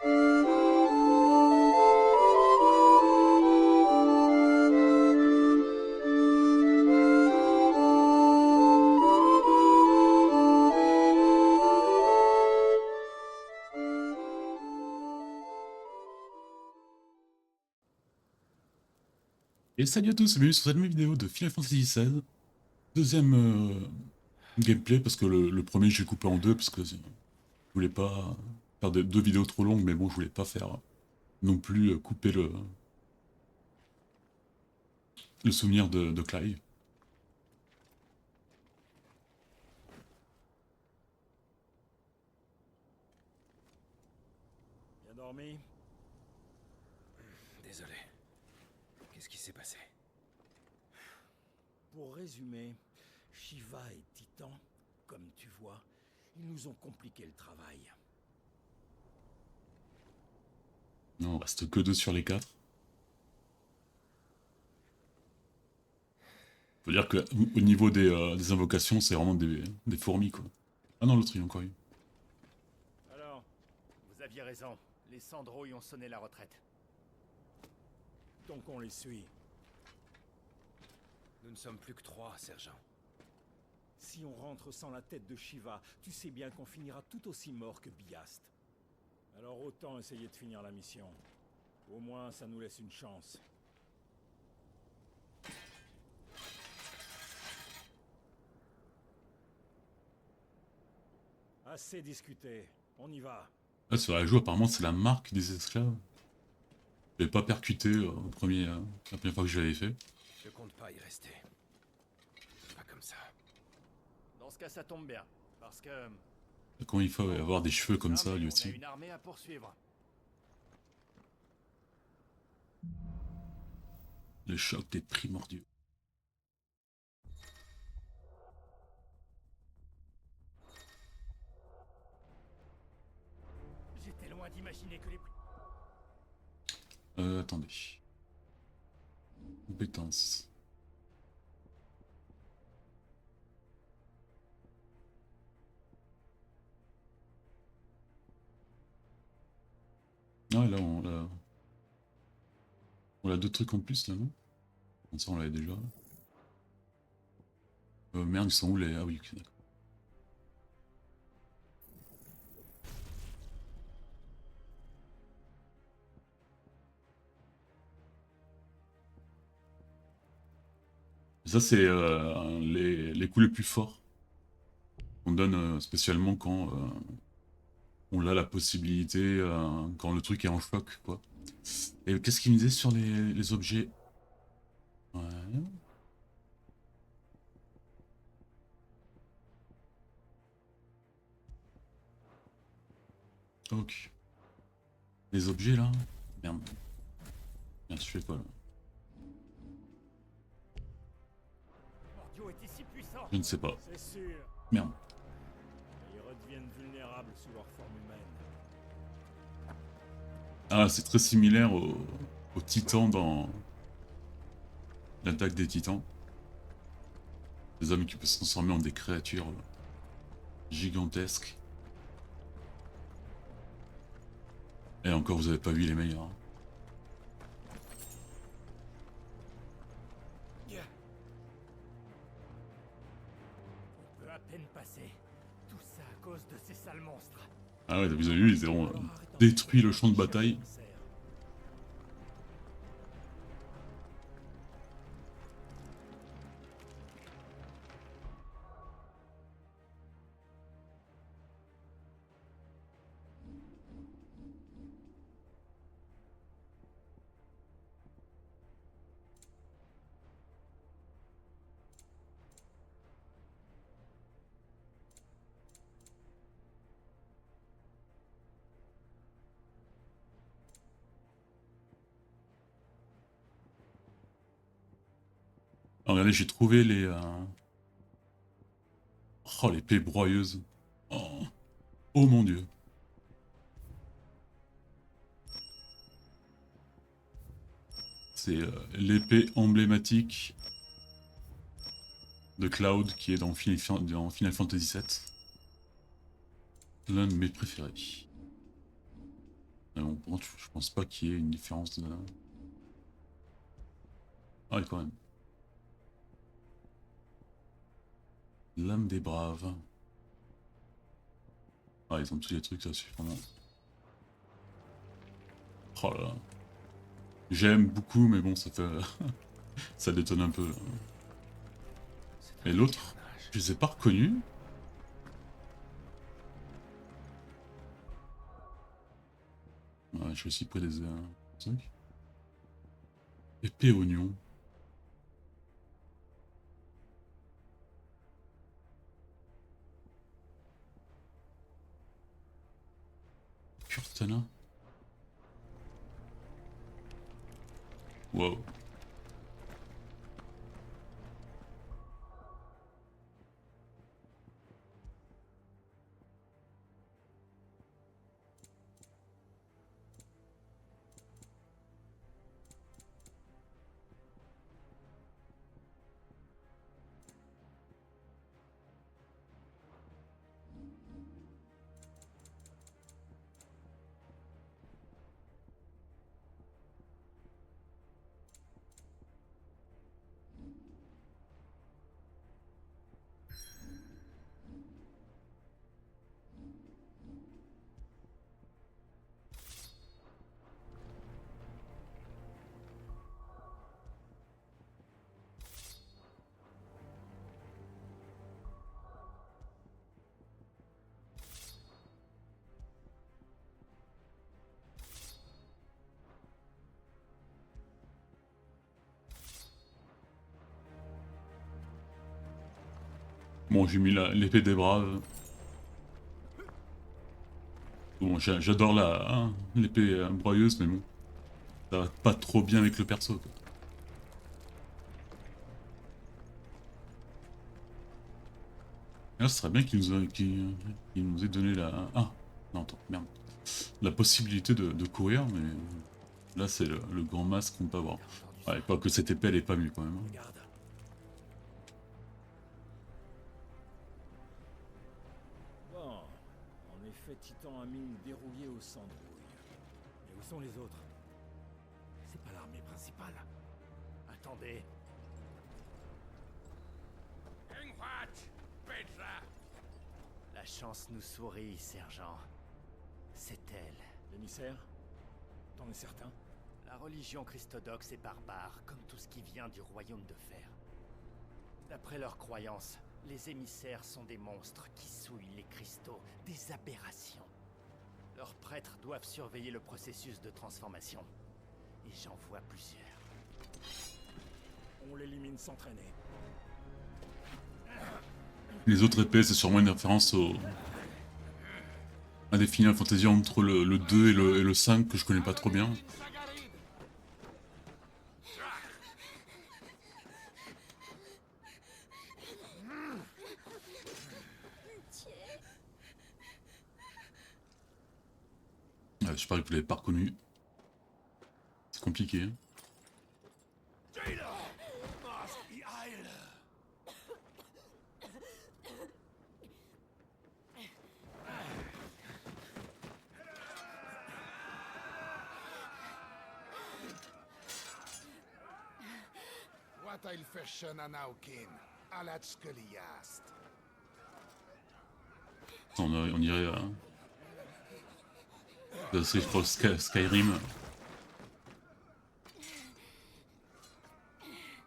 Et salut à tous, bienvenue sur cette nouvelle vidéo de Final Fantasy XVI. Deuxième gameplay, parce que le premier j'ai coupé en deux, parce que je voulais pas faire deux vidéos trop longues, mais bon, je voulais pas faire non plus couper le souvenir de Clive. Bien dormi? Désolé. Qu'est-ce qui s'est passé? Pour résumer, Shiva et Titan, comme tu vois, ils nous ont compliqué le travail. Non, on reste que deux sur les quatre. Faut dire que au niveau des invocations, c'est vraiment des fourmis, quoi. Ah non, l'autre il y a encore eu. Alors, vous aviez raison. Les Sandro y ont sonné la retraite. Donc on les suit. Nous ne sommes plus que 3, sergent. Si on rentre sans la tête de Shiva, tu sais bien qu'on finira tout aussi mort que Biast. Alors autant essayer de finir la mission. Au moins, ça nous laisse une chance. Assez discuté. On y va. Là, sur la joue, apparemment, c'est la marque des esclaves. Je l'ai pas percuté la première fois que je l'avais fait. Je compte pas y rester. Pas comme ça. Dans ce cas, ça tombe bien. Parce que... Comment il faut avoir des cheveux comme ça, lui on a aussi. une armée à poursuivre. Le choc des primordiaux. J'étais loin d'imaginer que les... Attendez. Compétences. Ah, là, on a deux trucs en plus, là, non? Comme ça, on l'avait déjà. Merde, ils sont où les... Ah oui, ok, d'accord. Ça, c'est les coups les plus forts. On donne spécialement quand on a la possibilité, quand le truc est en choc, quoi. Et qu'est-ce qu'il me disait sur les objets? Ouais. Ok. Les objets, là? Merde. Merde, je fais quoi, là? Mordio est si puissant. Je ne sais pas. C'est sûr. Merde. Ils redeviennent vulnérables sous leur forme humaine. Ah, c'est très similaire aux titans dans l'attaque des titans. Des hommes qui peuvent se transformer en des créatures gigantesques. Et encore, vous avez pas vu les meilleurs. On peut à peine passer. Tout ça à cause de ces sales monstres. Ah ouais, vous avez vu, ils ont Alors arrêtons détruit de le champ de chercher bataille. un cerf. Ah, regardez, j'ai trouvé les... Oh, l'épée broyeuse. Oh. Oh mon dieu. C'est l'épée emblématique de Cloud qui est dans Final Fantasy VII. L'un de mes préférés. Mais bon, par contre, je pense pas qu'il y ait une différence de... Ah oui, quand même. L'âme des braves. Ah, ils ont tous les trucs là-dessus, vraiment. Oh là là. J'aime beaucoup, mais bon, ça fait... ça détonne un peu. Là. C'est un Et l'autre, carnage. je les ai pas reconnus. Ouais, je suis aussi près des trucs. Épée oignon. Curtana. Wow. Bon, j'ai mis l'épée des braves. Bon, j'adore l'épée broyeuse, mais bon, ça va pas trop bien avec le perso. Quoi. Là, ce serait bien qu'il nous ait donné la... Ah, non, attends, merde. La possibilité de courir, mais là, c'est le grand masque qu'on peut avoir. Ouais, pas que cette épée, elle est pas mieux quand même. Hein. Regarde. Bon, en effet, Titan a mis une dérouillée au Sandrouille. Mais où sont les autres? C'est pas l'armée principale. Attendez. La chance nous sourit, sergent. C'est elle. L'émissaire? T'en es certain? La religion christodoxe est barbare, comme tout ce qui vient du royaume de fer. D'après leurs croyances, les émissaires sont des monstres qui souillent les cristaux, des aberrations. Leurs prêtres doivent surveiller le processus de transformation. Et j'en vois plusieurs. On l'élimine sans traîner. Les autres épées, c'est sûrement une référence à des Final Fantasy entre le 2 et le 5 que je connais pas trop bien. Ouais, je parie que vous l'avez pas reconnu. C'est compliqué. Hein. On irait c'est je crois Skyrim. Le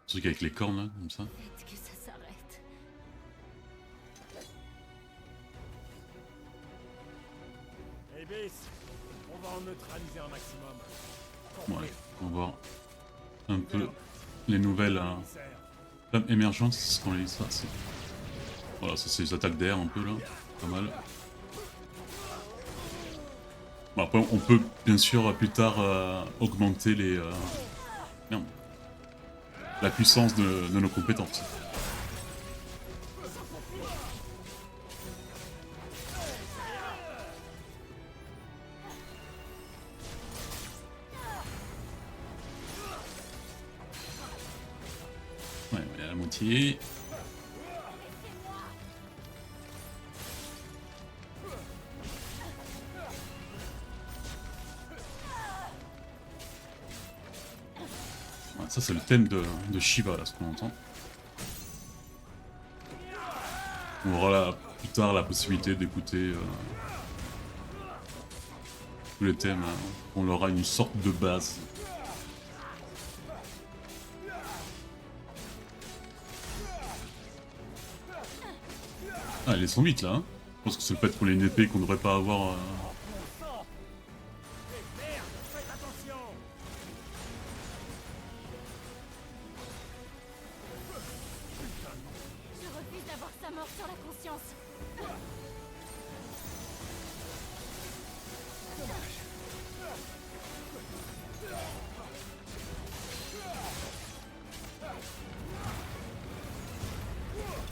truc avec les cornes là, comme ça. Vite que ça s'arrête. Hey Bis, on va en neutraliser un maximum. Ouais, on va voir un peu les nouvelles flammes émergentes, c'est ce qu'on a dit ça. Voilà, ça c'est les attaques d'air un peu là, pas mal. Bon, après on peut bien sûr plus tard augmenter les... Merde. La puissance de nos compétences. Ouais, on est à la moitié. ça c'est le thème de Shiva là, ce qu'on entend. On aura là, plus tard la possibilité d'écouter tous les thèmes. Hein. On aura une sorte de base. Ah, elles sont vite là. Hein. Je pense que c'est le fait qu'on ait une épée qu'on devrait pas avoir. Je refuse d'avoir sa mort sur la conscience.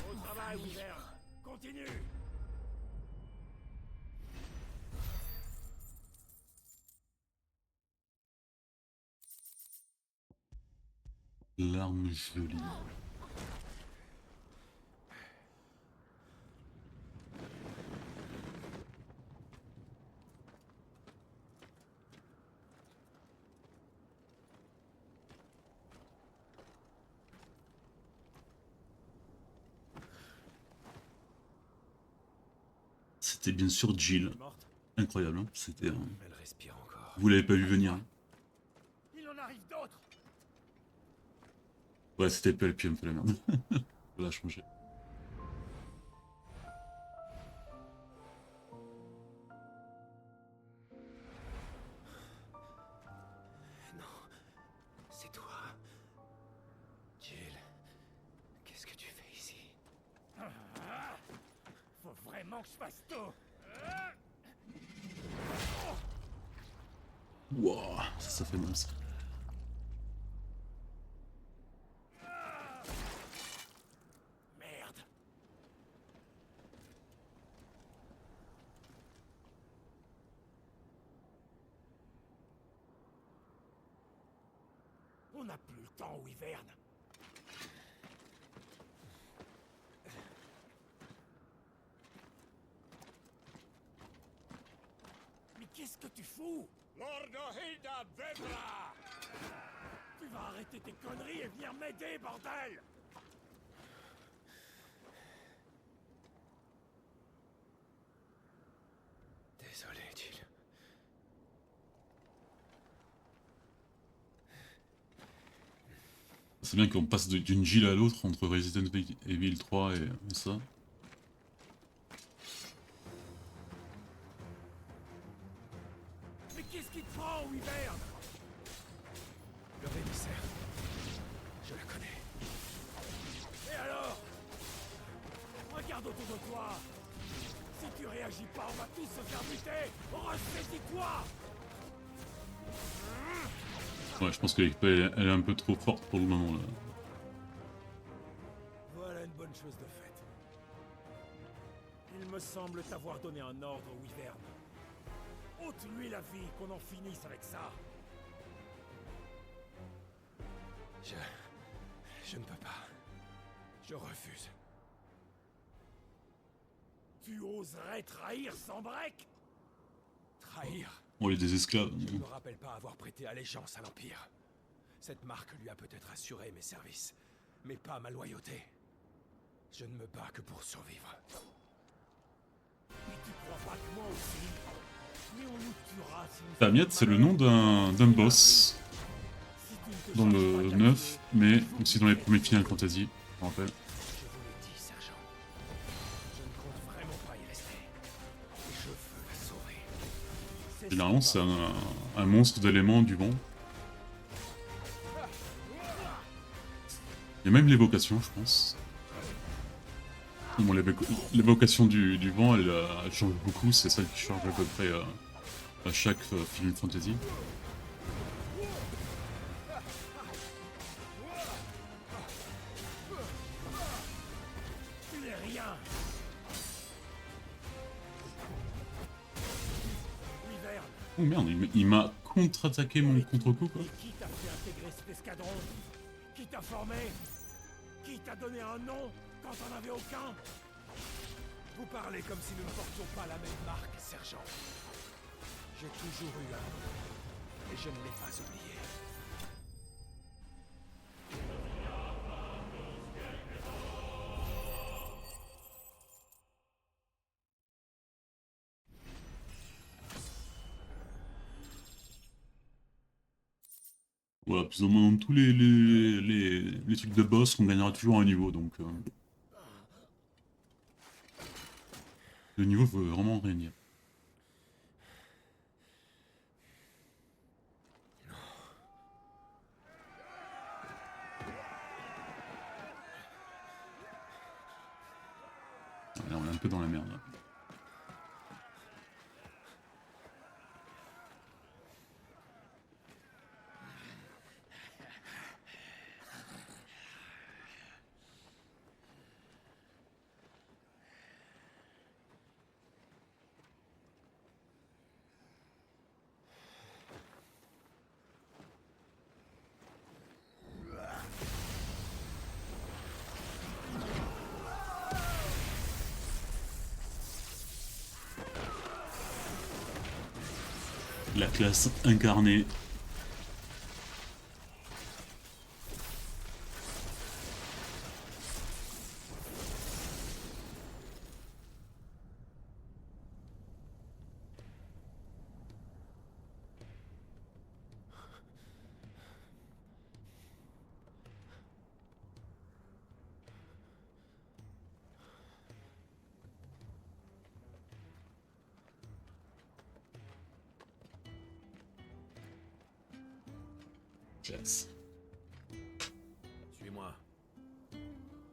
Au travail, Wyvern. Continue. L'arme jolie. C'était bien sûr Jill. Morte. Incroyable, hein. C'était. Elle respire encore. Vous l'avez pas vu venir. Hein. Il en arrive d'autres. Ouais, c'était pas le pied, me fait la merde. Là, changer. C'est toi. Jill, qu'est-ce que tu fais ici? Faut vraiment que je fasse tout. Wouah, ça fait mal ça. Merde. On n'a plus le temps, Wyvern. Mais qu'est-ce que tu fous? Lord Hilda Vebra! Tu vas arrêter tes conneries et venir m'aider, bordel! Désolé, Jill. C'est bien qu'on passe d'une Jill à l'autre entre Resident Evil 3 et ça. Mais qu'est-ce qui te prend, Wyvern? Le émissaire. Je la connais. Et alors? Regarde autour de toi. Si tu réagis pas, on va tous se faire buter. Ressaisis-toi. Ouais, je pense qu'elle elle est un peu trop forte pour le moment là. Voilà une bonne chose de faite. Il me semble t'avoir donné un ordre, Wyvern. Ôte-lui la vie, qu'on en finisse avec ça. Je ne peux pas. Je refuse. Tu oserais trahir sans break? Trahir? On est des esclaves. Je ne me rappelle pas avoir prêté allégeance à l'Empire. Cette marque lui a peut-être assuré mes services, mais pas ma loyauté. Je ne me bats que pour survivre. Mais tu crois pas que moi aussi? Mais on nous tuera si nous Tamiat, c'est le nom d'un boss Si tu ne te dans changes le pas 9, d'habitude, mais il faut aussi que dans les tu premiers fasses. Final Fantasy, je me rappelle. Je vous l'ai dit, sergent. Je ne compte vraiment pas y rester. Et je veux la sauver. C'est Généralement, ce c'est qui va. un monstre d'éléments du vent. Il y a même l'évocation, je pense. Bon, l'évocation du vent, elle change beaucoup, c'est celle qui change à peu près à chaque Final Fantasy. Tu n'es rien. Wyvern, Oh merde, il m'a contre-attaqué mon contre-coup quoi. et qui t'a fait intégrer cet escadron? Qui t'a formé? Qui t'a donné un nom quand t'en avais aucun? Vous parlez comme si nous ne portions pas la même marque, sergent. J'ai toujours eu un nom, et je ne l'ai pas oublié. voilà, plus ou moins dans tous les trucs de boss, on gagnera toujours un niveau, donc... le niveau veut vraiment rien dire. Là, on est un peu dans la merde, là. La classe incarnée. Classe. Suis-moi.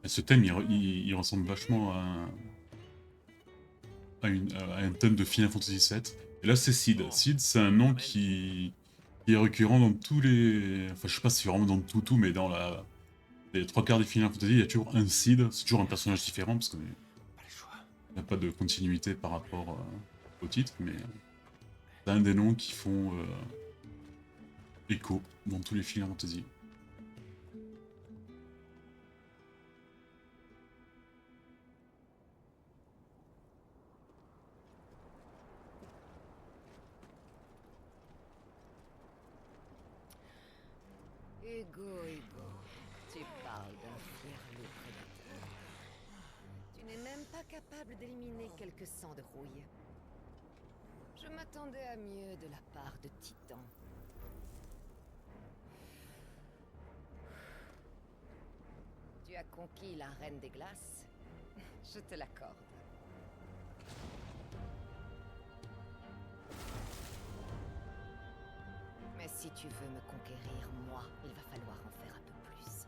Et ce thème, il ressemble vachement à un thème de Final Fantasy VII. Et là, c'est Cid. Cid, c'est un nom qui est récurrent dans tous les... Enfin, je sais pas si c'est vraiment dans tout, mais dans les trois quarts des Final Fantasy, il y a toujours un Cid. C'est toujours un personnage différent, parce qu'il Pas le choix. n'y a pas de continuité par rapport au titre, mais c'est un des noms qui font écho dans tous les Final Fantasy. Hugo, tu parles d'un fier prédateur. Tu n'es même pas capable d'éliminer quelques sangs de rouille. Je m'attendais à mieux de la part de Titan. Tu as conquis la Reine des Glaces. Je te l'accorde. Mais si tu veux me conquérir, moi, il va falloir en faire un peu plus.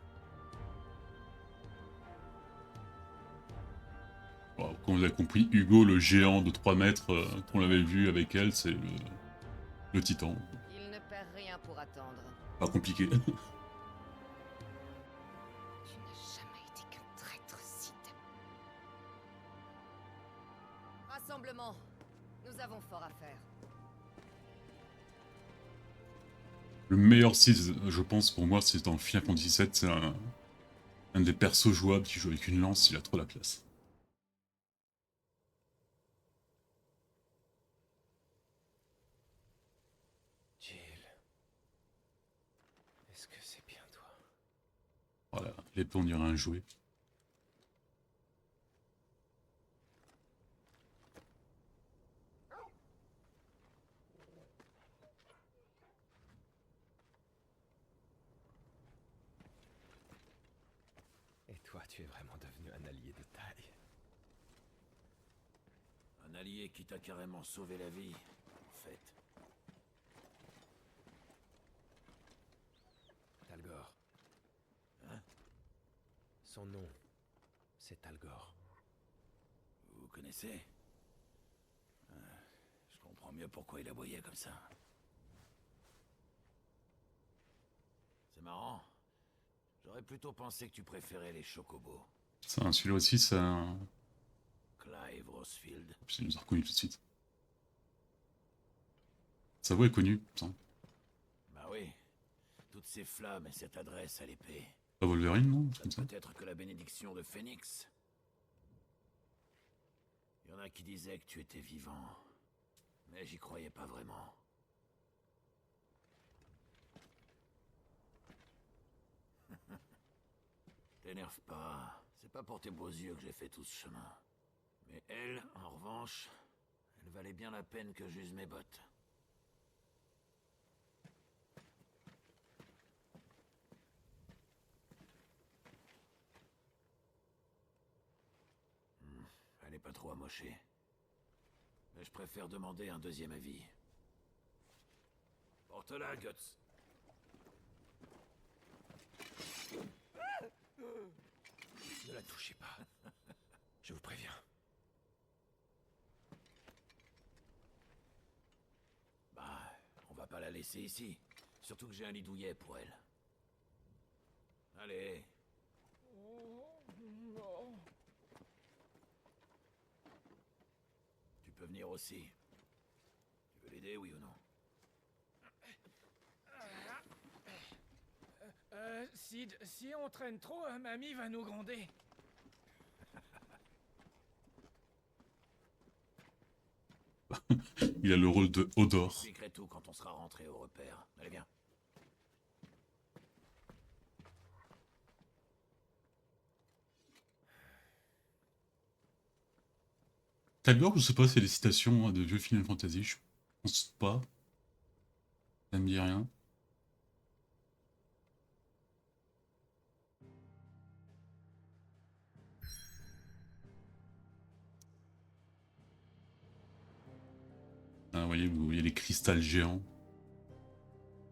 Bon, comme vous avez compris, Hugo, le géant de 3 mètres qu'on avait vu avec elle, c'est le titan. Il ne perd rien pour attendre. Pas compliqué. Tu n'as jamais été qu'un traître, Cid. Rassemblement. Nous avons fort à faire. Le meilleur Cid, je pense, pour moi, c'est dans Final Fantasy VII, c'est un des persos jouables qui joue avec une lance, il a trop la classe. Jill. Est-ce que c'est bien toi? Voilà, l'épée on dirait un jouet. Et toi, tu es vraiment devenu un allié de taille. Un allié qui t'a carrément sauvé la vie, en fait. Talgor. Hein? Son nom, c'est Talgor. Vous connaissez? Je comprends mieux pourquoi il aboyait comme ça. C'est marrant. J'aurais plutôt pensé que tu préférais les chocobos. Ça, celui-là aussi, ça... Clive Rosfield. Il nous a reconnu tout de suite. Sa voix est connue, ça. Bah oui. Toutes ces flammes et cette adresse à l'épée. Pas Wolverine, non? Ça Comme ça. ne peut être que la bénédiction de Phoenix. Il y en a qui disaient que tu étais vivant. Mais j'y croyais pas vraiment. T'énerve pas. C'est pas pour tes beaux yeux que j'ai fait tout ce chemin. Mais elle, en revanche, elle valait bien la peine que j'use mes bottes. pas trop amoché. Mais je préfère demander un deuxième avis. Porte-la, Guts. Ne la touchez pas. Je vous préviens. Bah, on va pas la laisser ici. Surtout que j'ai un lit douillet pour elle. Allez. Tu peux venir aussi. Tu veux l'aider, oui ou non? Sid, si on traîne trop, mamie va nous gronder. Il a le rôle de Hodor. J'expliquerai tout quand on sera rentré au repère. Allez, viens. Tagore, je sais pas, c'est des citations de vieux Final Fantasy, je pense pas. Ça me dit rien. Ah, vous voyez les cristals géants.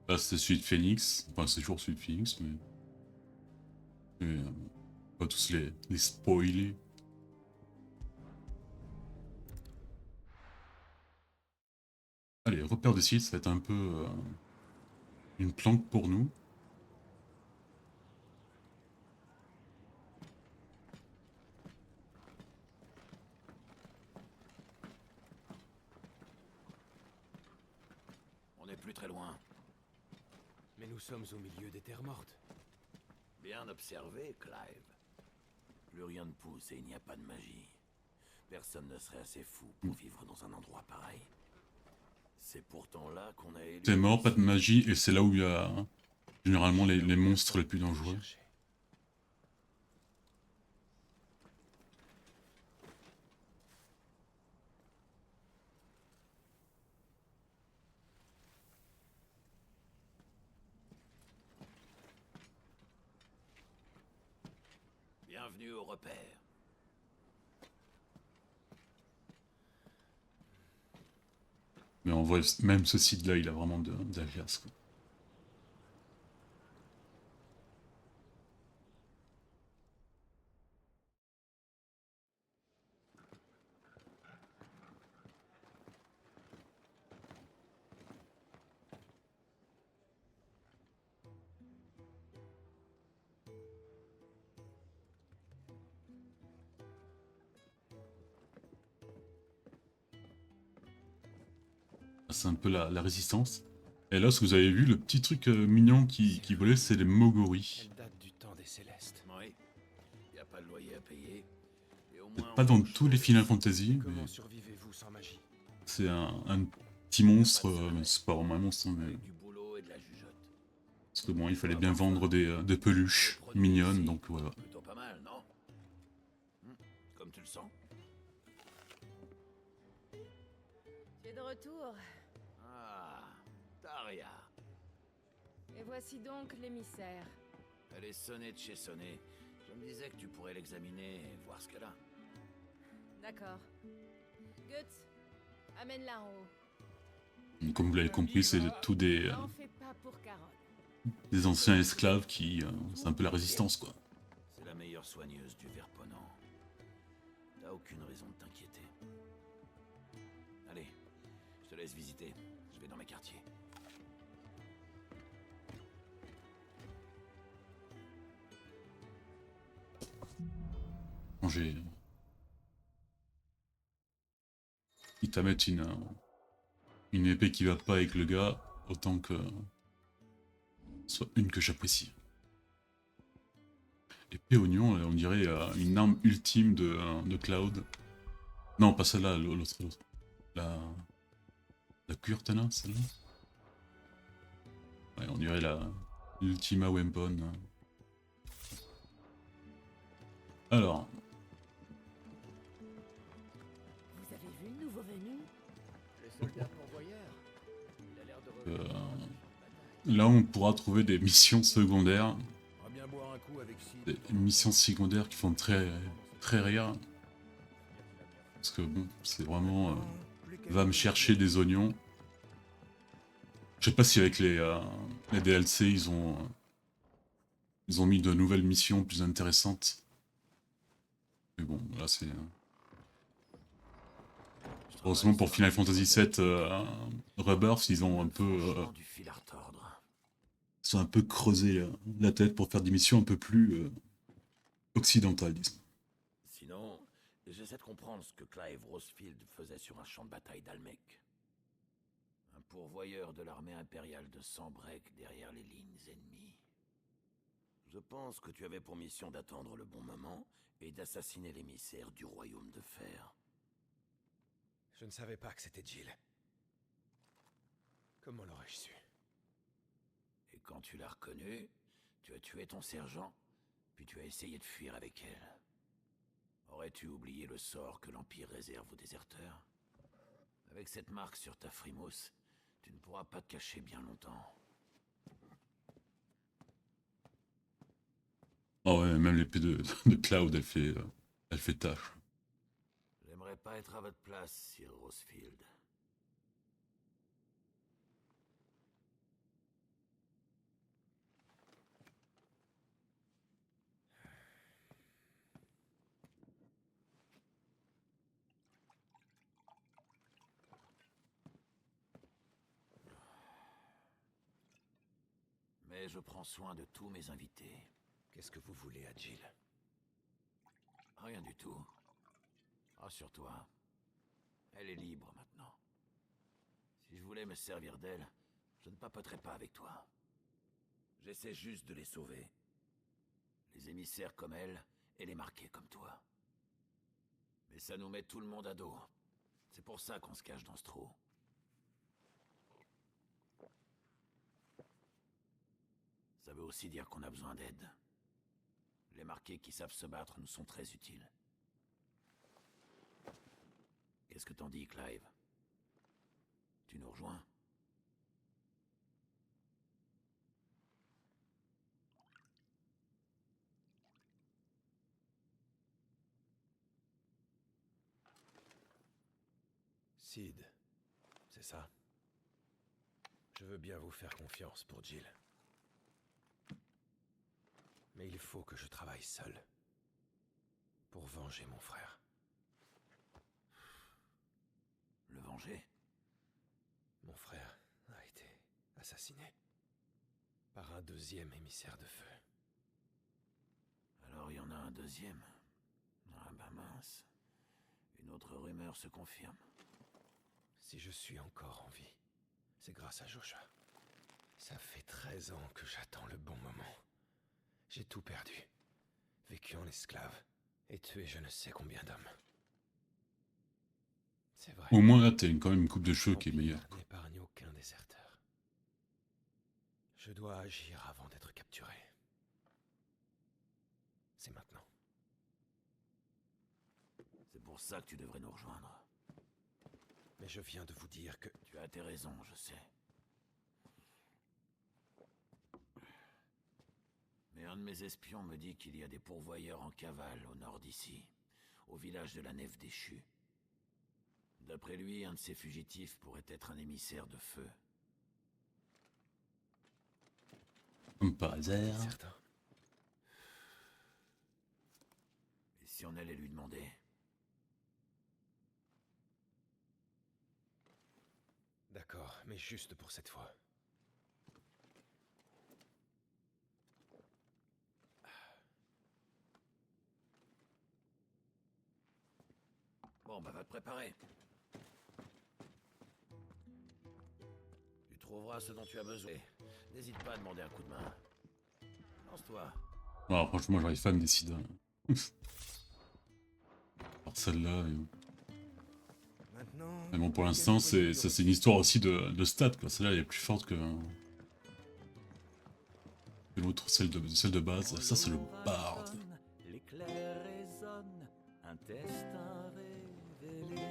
Là, c'est celui de Phoenix. Enfin, c'est toujours celui de Phoenix, mais... pas tous les spoiler. Allez, repère de site, ça va être un peu une planque pour nous. On n'est plus très loin. Mais nous sommes au milieu des terres mortes. Bien observé, Clive. Plus rien ne pousse et il n'y a pas de magie. Personne ne serait assez fou pour vivre dans un endroit pareil. C'est pourtant là qu'on a élu... C'est mort, pas de magie, et c'est là où il y a généralement les monstres les plus dangereux. Bienvenue au repère. Mais en vrai, même ce site-là, il a vraiment de la classe, quoi. C'est un peu la résistance. Et là, ce que vous avez vu, le petit truc mignon qui volait, c'est les Mogori. Elle date du temps des Célestes. Oui. Il n'y a pas de loyer à payer. Et au moins, Peut-être pas dans tous les Final Fantasy, mais Comment survivez-vous sans magie? c'est un petit monstre, mais c'est pas vraiment un monstre, hein, mais... avec du boulot et de la jugeote. Parce que bon, il fallait bien vendre des peluches mignonnes, donc voilà. Plutôt pas mal, non? Comme tu le sens? Tu es de retour. Ah, Daria. Et voici donc l'émissaire. Elle est sonnée de chez Sonné. Je me disais que tu pourrais l'examiner et voir ce qu'elle a. D'accord. Guts, amène-la en haut. Comme vous l'avez compris, c'est tous N'en fais pas pour Caronne. des anciens esclaves qui... c'est un peu la résistance, quoi. C'est la meilleure soigneuse du Verponant. T'as aucune raison de t'inquiéter. Allez, je te laisse visiter. Je vais dans mes quartiers. J'ai... Ils t'a mettre une épée qui va pas avec le gars, autant que... soit une que j'apprécie. Épée oignon, on dirait une arme ultime de Cloud. Non, pas celle-là, l'autre. La Kurtana, celle-là. Ouais, on dirait l'Ultima Weapon. Alors... Vous avez vu le nouveau venu? Les soldats pourvoyeurs. Il a l'air de revenir. Là, on pourra trouver des missions secondaires. On va bien boire un coup avec Sid. Des missions secondaires qui font très rire. Parce que bon, c'est vraiment... va me chercher des oignons. Je sais pas si avec les DLC, ils ont mis de nouvelles missions plus intéressantes. Mais bon, là c'est... Heureusement pour Final Fantasy VII Rebirth, ils ont un peu... du fil à retordre. ils sont un peu creusé la tête pour faire des missions un peu plus occidentales, disons. Sinon, j'essaie de comprendre ce que Clive Rosefield faisait sur un champ de bataille d'Almec. Un pourvoyeur de l'armée impériale de Sanbreque derrière les lignes ennemies. Je pense que tu avais pour mission d'attendre le bon moment et d'assassiner l'émissaire du Royaume de Fer. Je ne savais pas que c'était Jill. Comment l'aurais-je su? Et quand tu l'as reconnue, tu as tué ton sergent, puis tu as essayé de fuir avec elle. Aurais-tu oublié le sort que l'Empire réserve aux déserteurs? Avec cette marque sur ta frimousse, tu ne pourras pas te cacher bien longtemps. Oh ouais, même l'épée de Cloud, elle fait tâche. J'aimerais pas être à votre place, Sir Rosefield. Mais je prends soin de tous mes invités. Qu'est-ce que vous voulez à Jill? Rien du tout. Rassure-toi. Elle est libre maintenant. Si je voulais me servir d'elle, je ne papoterais pas avec toi. J'essaie juste de les sauver. Les émissaires comme elle et les marqués comme toi. Mais ça nous met tout le monde à dos. C'est pour ça qu'on se cache dans ce trou. Ça veut aussi dire qu'on a besoin d'aide. Les marqués qui savent se battre nous sont très utiles. Qu'est-ce que t'en dis, Clive? Tu nous rejoins? Sid, c'est ça? Je veux bien vous faire confiance pour Jill. Mais il faut que je travaille seul. Pour venger mon frère. Le venger? Mon frère a été assassiné. Par un deuxième émissaire de feu. Alors il y en a un deuxième. Ah bah mince. Une autre rumeur se confirme. Si je suis encore en vie, c'est grâce à Joshua. Ça fait 13 ans que j'attends le bon moment. J'ai tout perdu. Vécu en esclave. Et tué je ne sais combien d'hommes. C'est vrai. Au moins là, t'as quand même une coupe de cheveux qui est L'Empire meilleure. n'épargne aucun déserteur. Je dois agir avant d'être capturé. C'est maintenant. C'est pour ça que tu devrais nous rejoindre. Mais je viens de vous dire que... Tu as tes raisons, je sais. Mais un de mes espions me dit qu'il y a des pourvoyeurs en cavale au nord d'ici, au village de la Nef déchue. D'après lui, un de ces fugitifs pourrait être un émissaire de feu. Comme par hasard. Certain. Et si on allait lui demander? D'accord, mais juste pour cette fois. Bon, bah va te préparer. Tu trouveras ce dont tu as besoin. N'hésite pas à demander un coup de main. Lance-toi. Alors, franchement, j'arrive pas à me décider. Alors celle-là... Mais bon, pour l'instant, c'est une histoire aussi de stats, quoi. Celle-là, elle est plus forte que l'autre, celle de base. Ça, c'est le bard. L'éclair résonne, un destin révélé.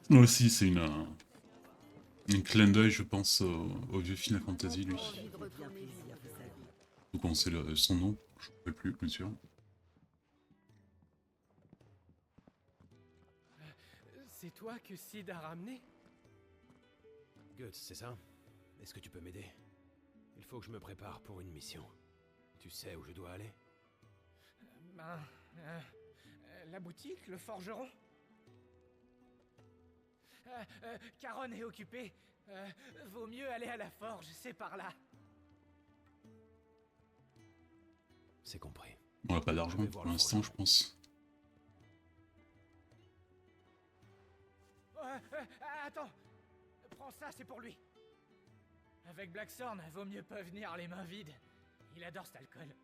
Là aussi, c'est une clin d'œil, je pense, au vieux Final Fantasy, lui. Donc on sait son nom, je ne sais plus, bien sûr. C'est toi que Sid a ramené? Guts, c'est ça? Est-ce que tu peux m'aider? Il faut que je me prépare pour une mission. Tu sais où je dois aller? Ben... la boutique, le forgeron? Caron est occupé. Vaut mieux aller à la forge, c'est par là. C'est compris. On n'a pas d'argent pour l'instant, je pense. Attends. Prends ça, c'est pour lui. Avec Blackthorn, vaut mieux pas venir les mains vides. Il adore cet alcool.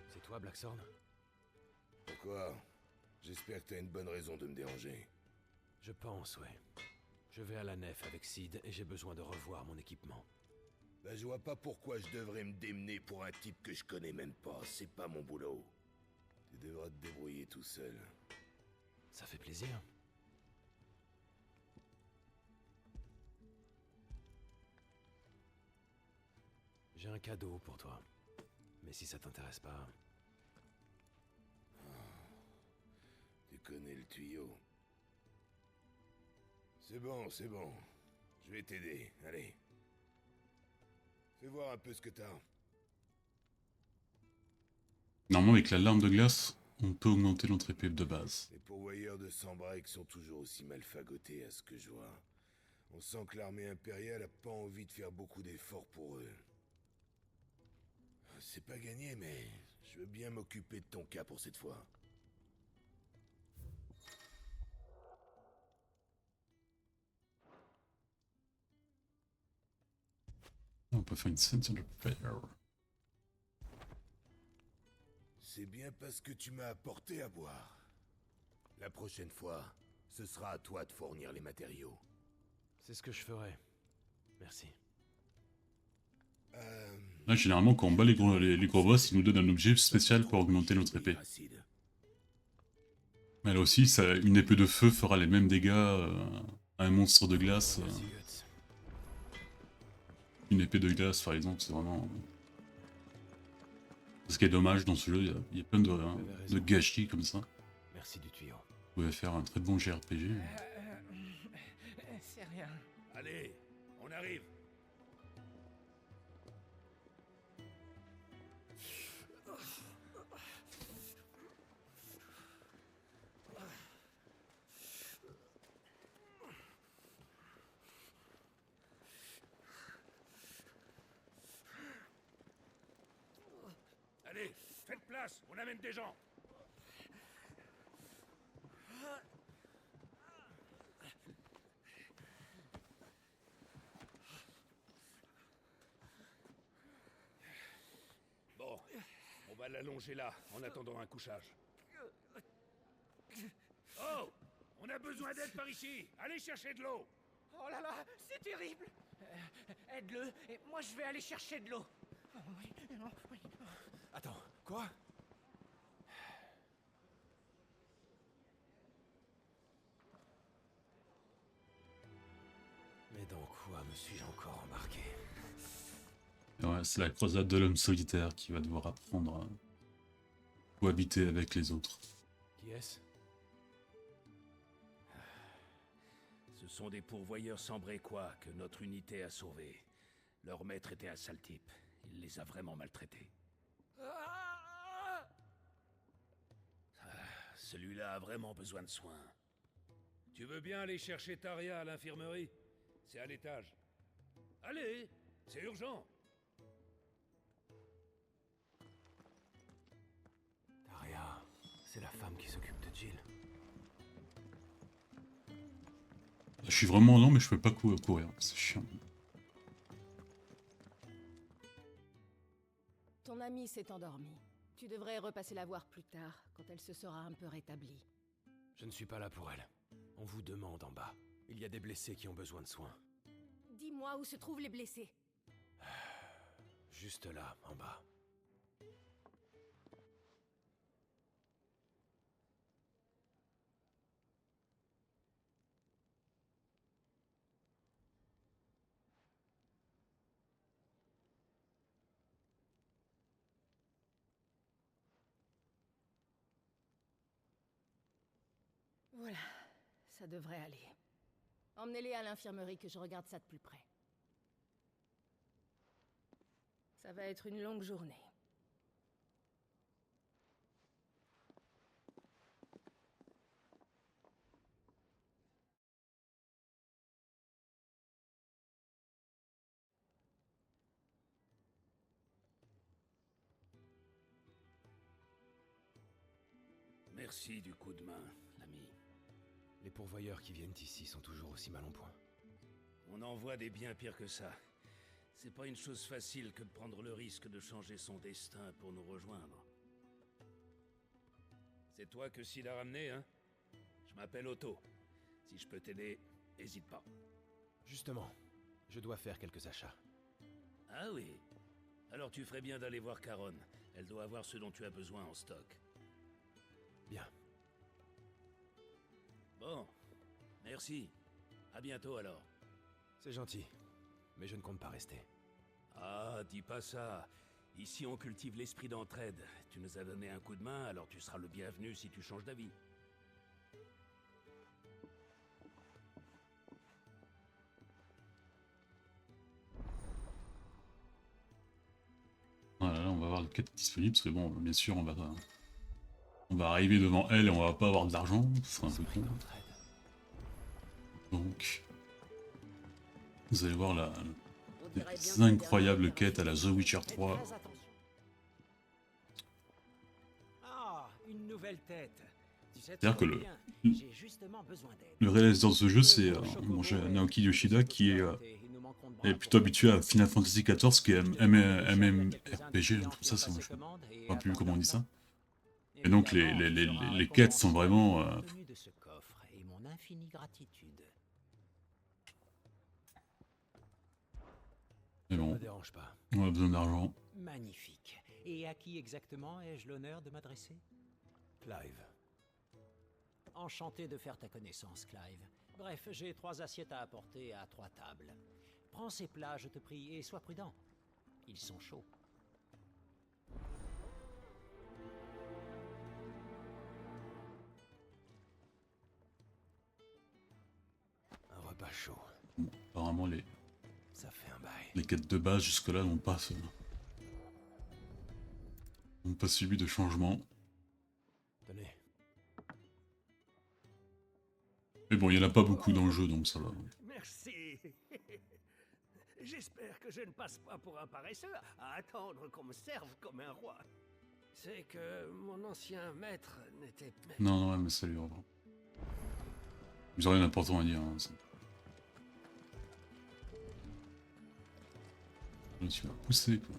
C'est toi, Blackthorn? Pourquoi? J'espère que t'as une bonne raison de me déranger. Je pense, ouais. Je vais à la nef avec Sid et j'ai besoin de revoir mon équipement. Bah, je vois pas pourquoi je devrais me démener pour un type que je connais même pas. C'est pas mon boulot. Tu devras te débrouiller tout seul. Ça fait plaisir. J'ai un cadeau pour toi. Mais si ça t'intéresse pas... Tu connais le tuyau. C'est bon, c'est bon. Je vais t'aider, allez. Fais voir un peu ce que t'as. Normalement, avec la lame de glace, on peut augmenter notre épée de base. Les pourvoyeurs de Sanbreak sont toujours aussi mal fagotés à ce que je vois. On sent que l'armée impériale a pas envie de faire beaucoup d'efforts pour eux. C'est pas gagné, mais je veux bien m'occuper de ton cas pour cette fois. On peut faire une scène de prayer. C'est bien parce que tu m'as apporté à boire. La prochaine fois, ce sera à toi de fournir les matériaux. C'est ce que je ferai. Merci. Là, généralement, quand on bat les gros boss, ils nous donnent un objet spécial pour augmenter notre épée. Mais là aussi, une épée de feu fera les mêmes dégâts à un monstre de glace. Merci, Guts. Une épée de glace, par exemple, c'est vraiment... Ce qui est dommage dans ce jeu, il y a plein de gâchis comme ça. Merci du tuyau. Vous pouvez faire un très bon JRPG. C'est rien. Allez, on arrive. Allez, faites place, on amène des gens. Bon, on va l'allonger là, en attendant un couchage. Oh! On a besoin d'aide par ici! Allez chercher de l'eau! Oh là là, c'est terrible. Aide-le, et moi je vais aller chercher de l'eau. Oh, oui, non, oui. Attends, quoi? Mais dans quoi me suis-je encore embarqué? Ouais, c'est la croisade de l'homme solitaire qui va devoir apprendre à cohabiter avec les autres. Qui est-ce? Ce sont des pourvoyeurs sambrécois que notre unité a sauvés. Leur maître était un sale type. Il les a vraiment maltraités. Celui-là a vraiment besoin de soins. Tu veux bien aller chercher Taria à l'infirmerie? C'est à l'étage. Allez, c'est urgent. Taria, c'est la femme qui s'occupe de Jill. Je suis vraiment lent, mais je peux pas courir. C'est chiant. Ton amie s'est endormie. Tu devrais repasser la voir plus tard, quand elle se sera un peu rétablie. Je ne suis pas là pour elle. On vous demande en bas. Il y a des blessés qui ont besoin de soins. Dis-moi où se trouvent les blessés. Juste là, en bas. Voilà, ça devrait aller. Emmenez-les à l'infirmerie que je regarde ça de plus près. Ça va être une longue journée. Merci du coup de main, l'ami. Les pourvoyeurs qui viennent ici sont toujours aussi mal en point. On en voit des bien pires que ça. C'est pas une chose facile que de prendre le risque de changer son destin pour nous rejoindre. C'est toi que Sid a ramené, hein? Je m'appelle Otto. Si je peux t'aider, hésite pas. Justement, je dois faire quelques achats. Ah oui? Alors tu ferais bien d'aller voir Caronne. Elle doit avoir ce dont tu as besoin en stock. Bien. Bon, merci. À bientôt alors. C'est gentil, mais je ne compte pas rester. Ah, dis pas ça. Ici on cultive l'esprit d'entraide. Tu nous as donné un coup de main, alors tu seras le bienvenu si tu changes d'avis. Voilà, là, on va voir le quête disponible, parce que bon, bien sûr, on va arriver devant elle et on va pas avoir d'argent, ce sera un peu con. Donc, vous allez voir des incroyables quêtes à la The Witcher 3. Ah, une nouvelle tête. C'est-à-dire que le réalisateur de ce jeu, c'est Naoki Yoshida, qui est plutôt habitué à Final Fantasy XIV, qui est MMORPG, tout ça, je ne sais pas plus comment on dit ça. Et donc les quêtes sont vraiment... Mais bon, on a besoin d'argent. Magnifique. Et à qui exactement ai-je l'honneur de m'adresser? Clive. Enchanté de faire ta connaissance, Clive. Bref, j'ai 3 assiettes à apporter à 3 tables. Prends ces plats, je te prie, et sois prudent. Ils sont chauds. Un repas chaud. Bon, apparemment Ça fait un bail. les quêtes de base jusque-là n'ont pas subi de changement. Tenez. Mais bon, il n'y en a pas beaucoup dans le jeu, donc ça va. Merci. J'espère que je ne passe pas pour un paresseux à attendre qu'on me serve comme un roi. C'est que mon ancien maître n'était... Non, non, mais salut, au revoir. J'ai rien d'important à dire. Hein, là, tu vas pousser, quoi.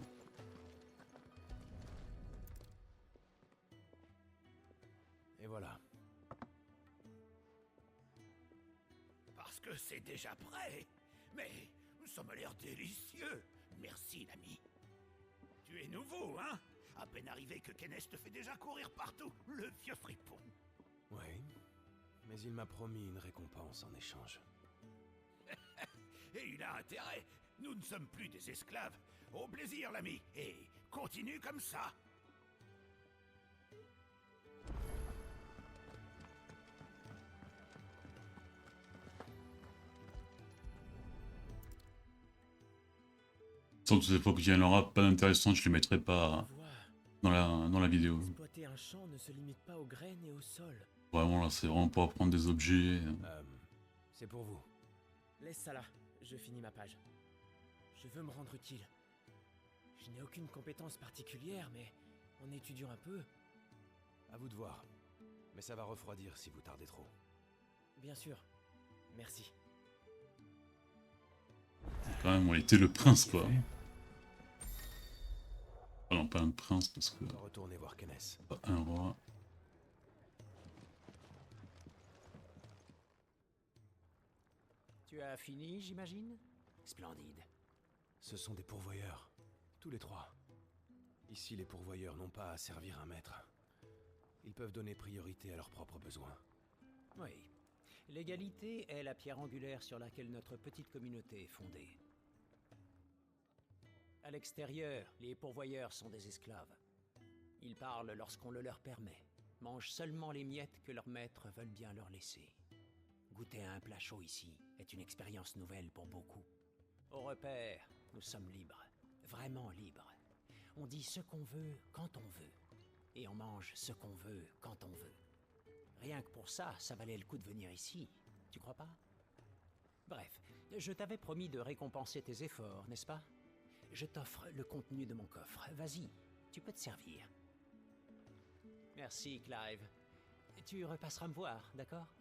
Et voilà. Parce que c'est déjà prêt. Mais ça m'a l'air délicieux. Merci, l'ami. Tu es nouveau, hein? À peine arrivé que Kenneth te fait déjà courir partout, le vieux fripon. Oui, mais il m'a promis une récompense en échange. Et il a intérêt. Nous ne sommes plus des esclaves. Au plaisir, l'ami. Et continue comme ça. Sans toutes ces fois qu'il y en aura pas d'intéressant, je les mettrai pas dans la vidéo. Exploiter un champ ne se limite pas aux graines et au sol. Vraiment là, c'est vraiment pour apprendre des objets. C'est pour vous. Laisse ça là, je finis ma page. Je veux me rendre utile. Je n'ai aucune compétence particulière, mais en étudiant un peu... À vous de voir. Mais ça va refroidir si vous tardez trop. Bien sûr. Merci. Quand même, on était le prince, quoi. Ah non, pas un prince, parce que... Retournez voir Kenneth. Pas un roi. Tu as fini, j'imagine? Splendide. Ce sont des pourvoyeurs. Tous les 3. Ici, les pourvoyeurs n'ont pas à servir un maître. Ils peuvent donner priorité à leurs propres besoins. Oui. L'égalité est la pierre angulaire sur laquelle notre petite communauté est fondée. À l'extérieur, les pourvoyeurs sont des esclaves. Ils parlent lorsqu'on le leur permet. mangent seulement les miettes que leurs maîtres veulent bien leur laisser. Goûter à un plat chaud ici est une expérience nouvelle pour beaucoup. Au repère, nous sommes libres, vraiment libres. On dit ce qu'on veut quand on veut, et on mange ce qu'on veut quand on veut. Rien que pour ça, ça valait le coup de venir ici, tu crois pas? Bref, je t'avais promis de récompenser tes efforts, n'est-ce pas? Je t'offre le contenu de mon coffre, vas-y, tu peux te servir. Merci, Clive. Tu repasseras me voir, d'accord?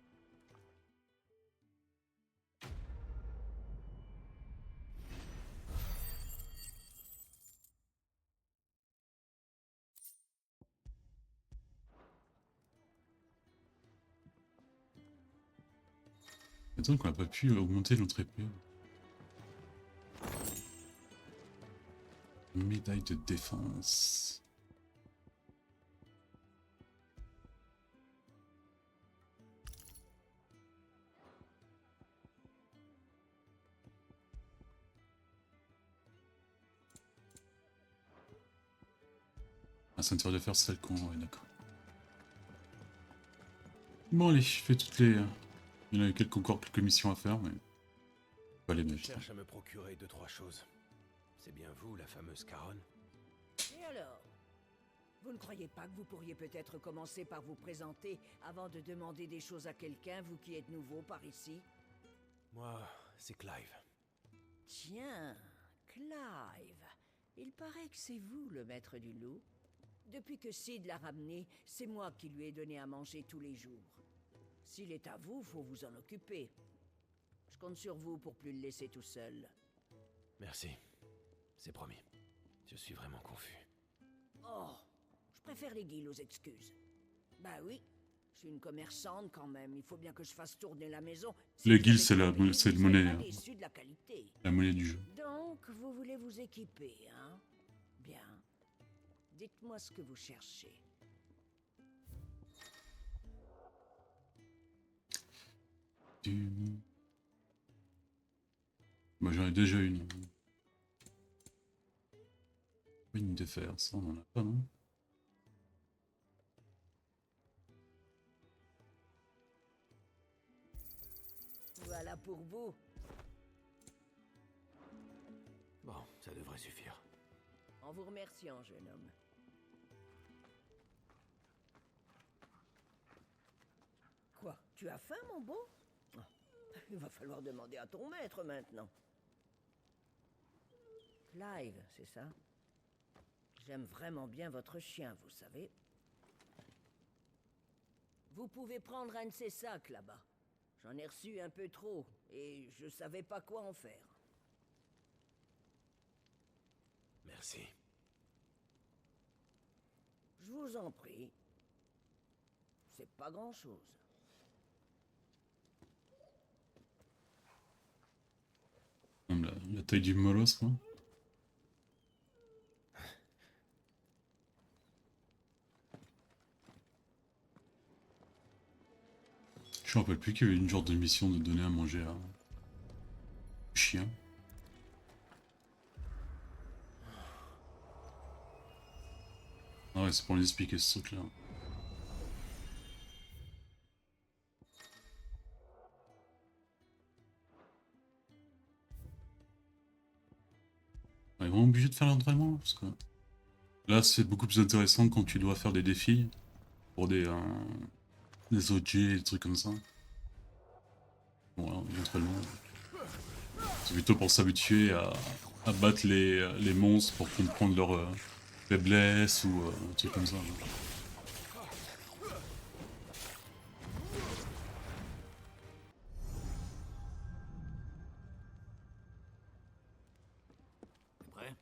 Attends qu'on n'a pas pu augmenter notre épée. Médaille de défense. La ceinture de fer, c'est le con, ouais, d'accord. Bon, allez, je fais toutes les. Il y en a encore quelques missions à faire, mais. Pas les Je mettre. cherche à me procurer 2-3 choses. C'est bien vous, la fameuse Caronne? Et alors? Vous ne croyez pas que vous pourriez peut-être commencer par vous présenter avant de demander des choses à quelqu'un, vous qui êtes nouveau par ici? Moi, c'est Clive. Tiens, Clive. Il paraît que c'est vous le maître du loup. Depuis que Sid l'a ramené, c'est moi qui lui ai donné à manger tous les jours. S'il est à vous, faut vous en occuper. Je compte sur vous pour plus le laisser tout seul. Merci. C'est promis. Je suis vraiment confus. Oh, je préfère les guilles aux excuses. Bah oui, je suis une commerçante quand même. Il faut bien que je fasse tourner la maison. Les guildes, c'est le monnaie. Hein. De la qualité. La monnaie du jeu. Donc, vous voulez vous équiper, hein? Bien. Dites-moi ce que vous cherchez. Moi, j'en ai déjà une. Une de fer, ça on en a pas, non? Voilà pour vous. Bon, ça devrait suffire. En vous remerciant, jeune homme. Quoi? Tu as faim, mon beau? Il va falloir demander à ton maître maintenant. Clive, c'est ça? J'aime vraiment bien votre chien, vous savez. Vous pouvez prendre un de ces sacs là-bas. J'en ai reçu un peu trop, et je savais pas quoi en faire. Merci. Je vous en prie. C'est pas grand-chose. La taille du molosse, quoi. Je me rappelle plus qu'il y avait une genre de mission de donner à manger à chien. Ah ouais, c'est pour lui expliquer ce truc là. On est vraiment obligé de faire l'entraînement parce que là c'est beaucoup plus intéressant quand tu dois faire des défis pour des OG, des trucs comme ça. Bon, alors, l'entraînement, c'est plutôt pour s'habituer à battre les monstres pour comprendre leurs faiblesses ou des trucs comme ça. T'es prêt?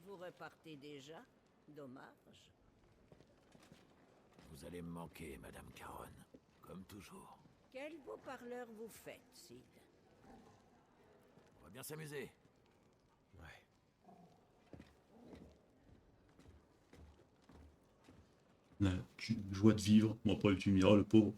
Vous repartez déjà? Dommage. Vous allez me manquer, Madame Caronne. Comme toujours. Quel beau parleur vous faites, Sid. On va bien s'amuser. Ouais. La joie de vivre. Bon après tu me diras le pauvre.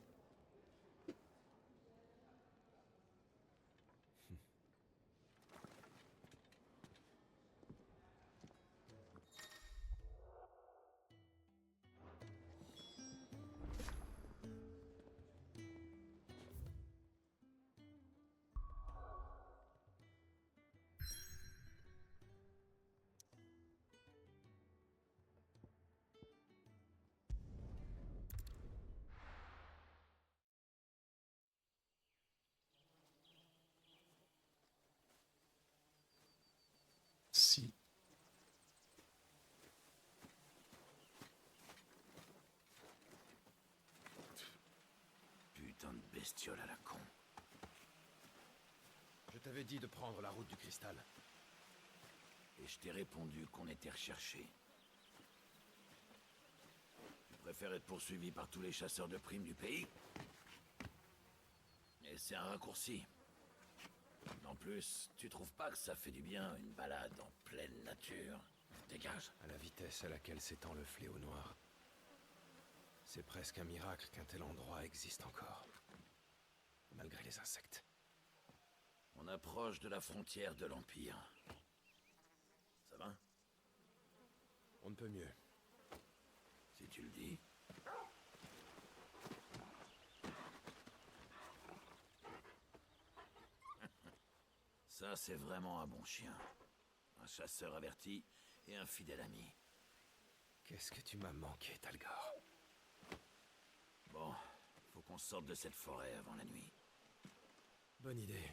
bestiole à la con. Je t'avais dit de prendre la route du cristal. Et je t'ai répondu qu'on était recherché. Tu préfères être poursuivi par tous les chasseurs de primes du pays? Et c'est un raccourci. En plus, tu trouves pas que ça fait du bien, une balade en pleine nature? Dégage. À la vitesse à laquelle s'étend le fléau noir. C'est presque un miracle qu'un tel endroit existe encore. Malgré les insectes. On approche de la frontière de l'Empire. Ça va? On ne peut mieux. Si tu le dis. Ça, c'est vraiment un bon chien. Un chasseur averti et un fidèle ami. Qu'est-ce que tu m'as manqué, Talgar? Bon, faut qu'on sorte de cette forêt avant la nuit. Bonne idée.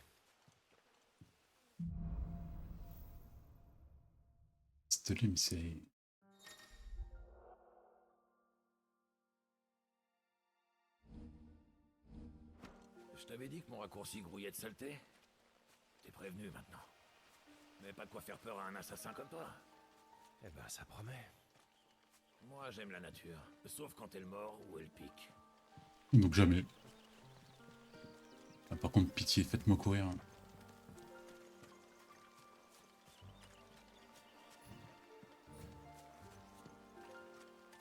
C'était l'émissaire. Je t'avais dit que mon raccourci grouillait de saleté. T'es prévenu maintenant. Mais pas de quoi faire peur à un assassin comme toi. Eh ben, ça promet. Moi, j'aime la nature. Sauf quand elle mord ou elle pique. Donc jamais. Ah, par contre, pitié, faites-moi courir.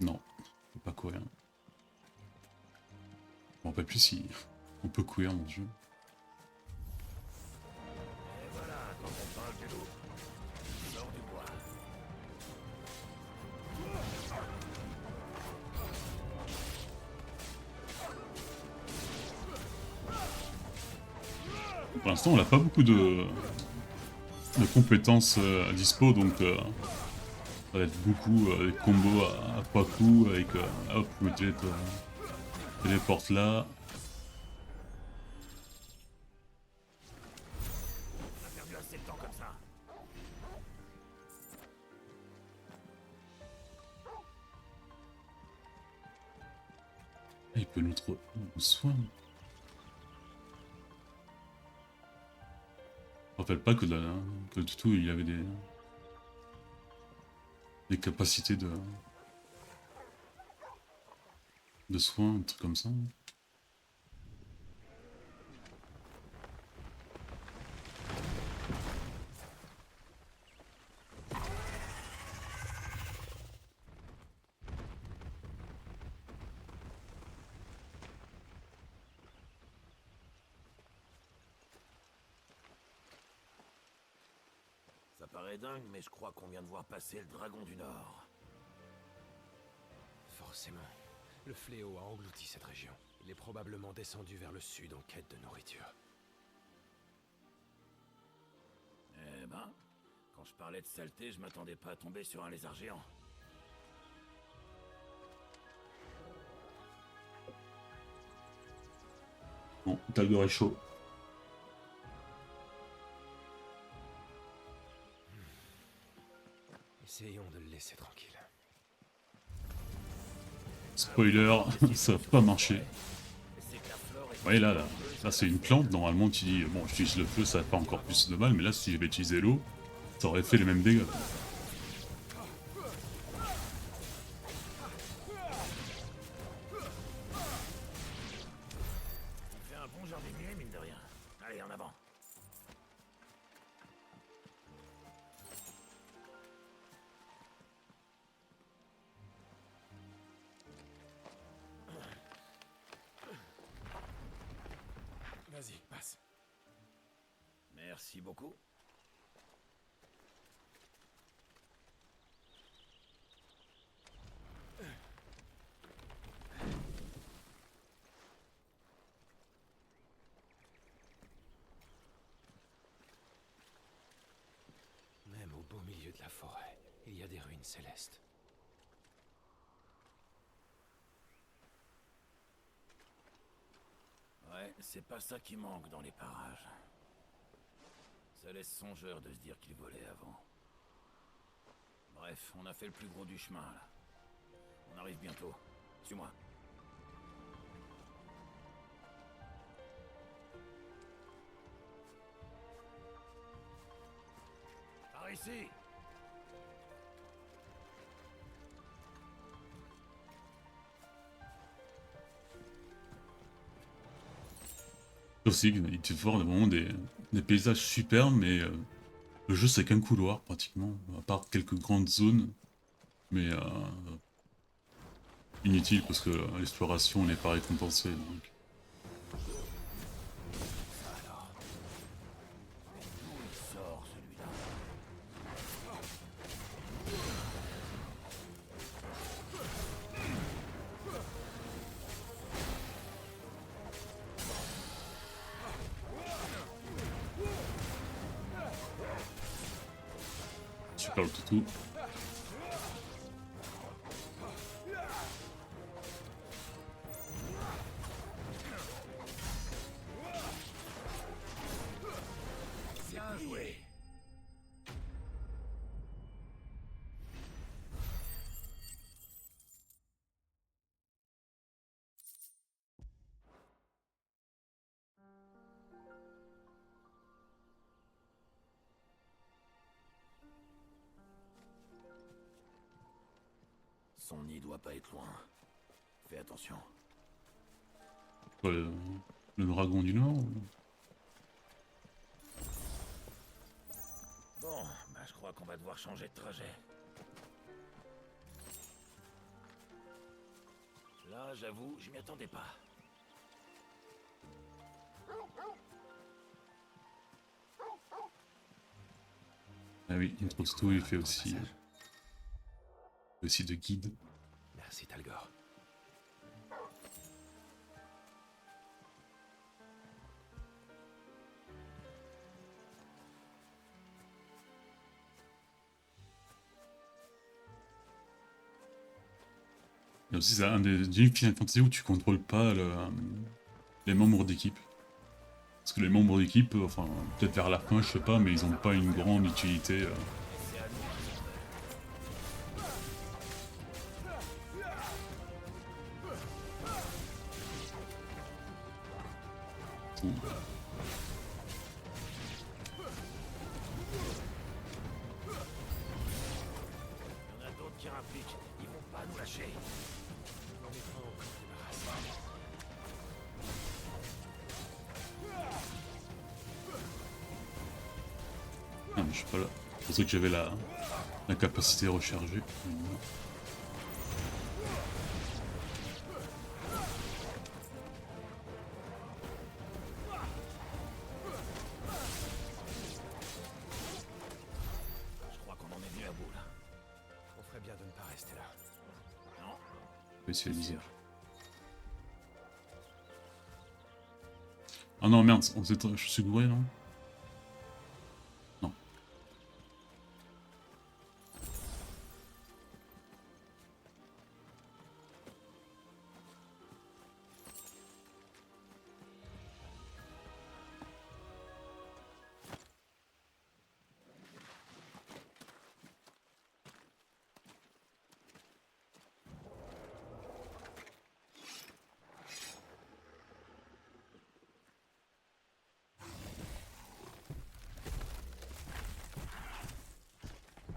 Non, faut pas courir. Je me rappelle plus si on peut courir dans le jeu. Et voilà, quand on parle du loup, sors du bois. Pour l'instant, on n'a pas beaucoup de compétences à dispo, donc ça va être beaucoup des combos à 3 coups avec hop, vous mettez téléporte là. On a perdu assez de temps comme ça. Il peut nous trouver soin. Je me rappelle pas que, que le toutou il avait des capacités de soins, un truc comme ça. Ça paraît dingue, mais je crois qu'on vient de voir passer le dragon du Nord. Forcément. Le fléau a englouti cette région. Il est probablement descendu vers le sud en quête de nourriture. Eh ben, quand je parlais de saleté, je m'attendais pas à tomber sur un lézard géant. Bon, Talgar est chaud. Essayons de le laisser tranquille. Spoiler, ça va pas marcher. Ouais, là c'est une plante, normalement tu dis, bon, j'utilise le feu, ça va pas encore plus de mal, mais là si j'avais utilisé l'eau, ça aurait fait les mêmes dégâts. Il fait un bon jardinier, mine de rien. Allez, en avant. Vas-y, passe. Merci beaucoup. Même au beau milieu de la forêt, il y a des ruines célestes. Ouais, c'est pas ça qui manque dans les parages. Ça laisse songeur de se dire qu'il volait avant. Bref, on a fait le plus gros du chemin, là. On arrive bientôt. Suis-moi. Par ici. Aussi, il te faut vraiment des paysages superbes, mais le jeu c'est qu'un couloir pratiquement, à part quelques grandes zones, mais inutile parce que l'exploration n'est pas récompensée. Donc. Super le toutou. Bien joué. Son nid doit pas être loin. Fais attention. Quoi, le dragon du Nord ou... Bon, bah je crois qu'on va devoir changer de trajet. Là, j'avoue, je m'y attendais pas. Ah oui, Introsto il fait aussi de guide. Merci Talgor. Et aussi c'est un des Final Fantasy où tu contrôles pas les membres d'équipe. Parce que les membres d'équipe, enfin peut-être vers la fin je sais pas, mais ils ont pas une grande utilité. Il y en a d'autres qui impliquent. Ils vont pas nous lâcher. On est pas encore débarrassé. Ah mais je suis pas là. C'est pour ça que j'avais la capacité rechargée. Je crois qu'on en est venu à bout là. On ferait bien de ne pas rester là. Non. Je vais essayer de dire. Ah non merde, je suis gouré non? Non.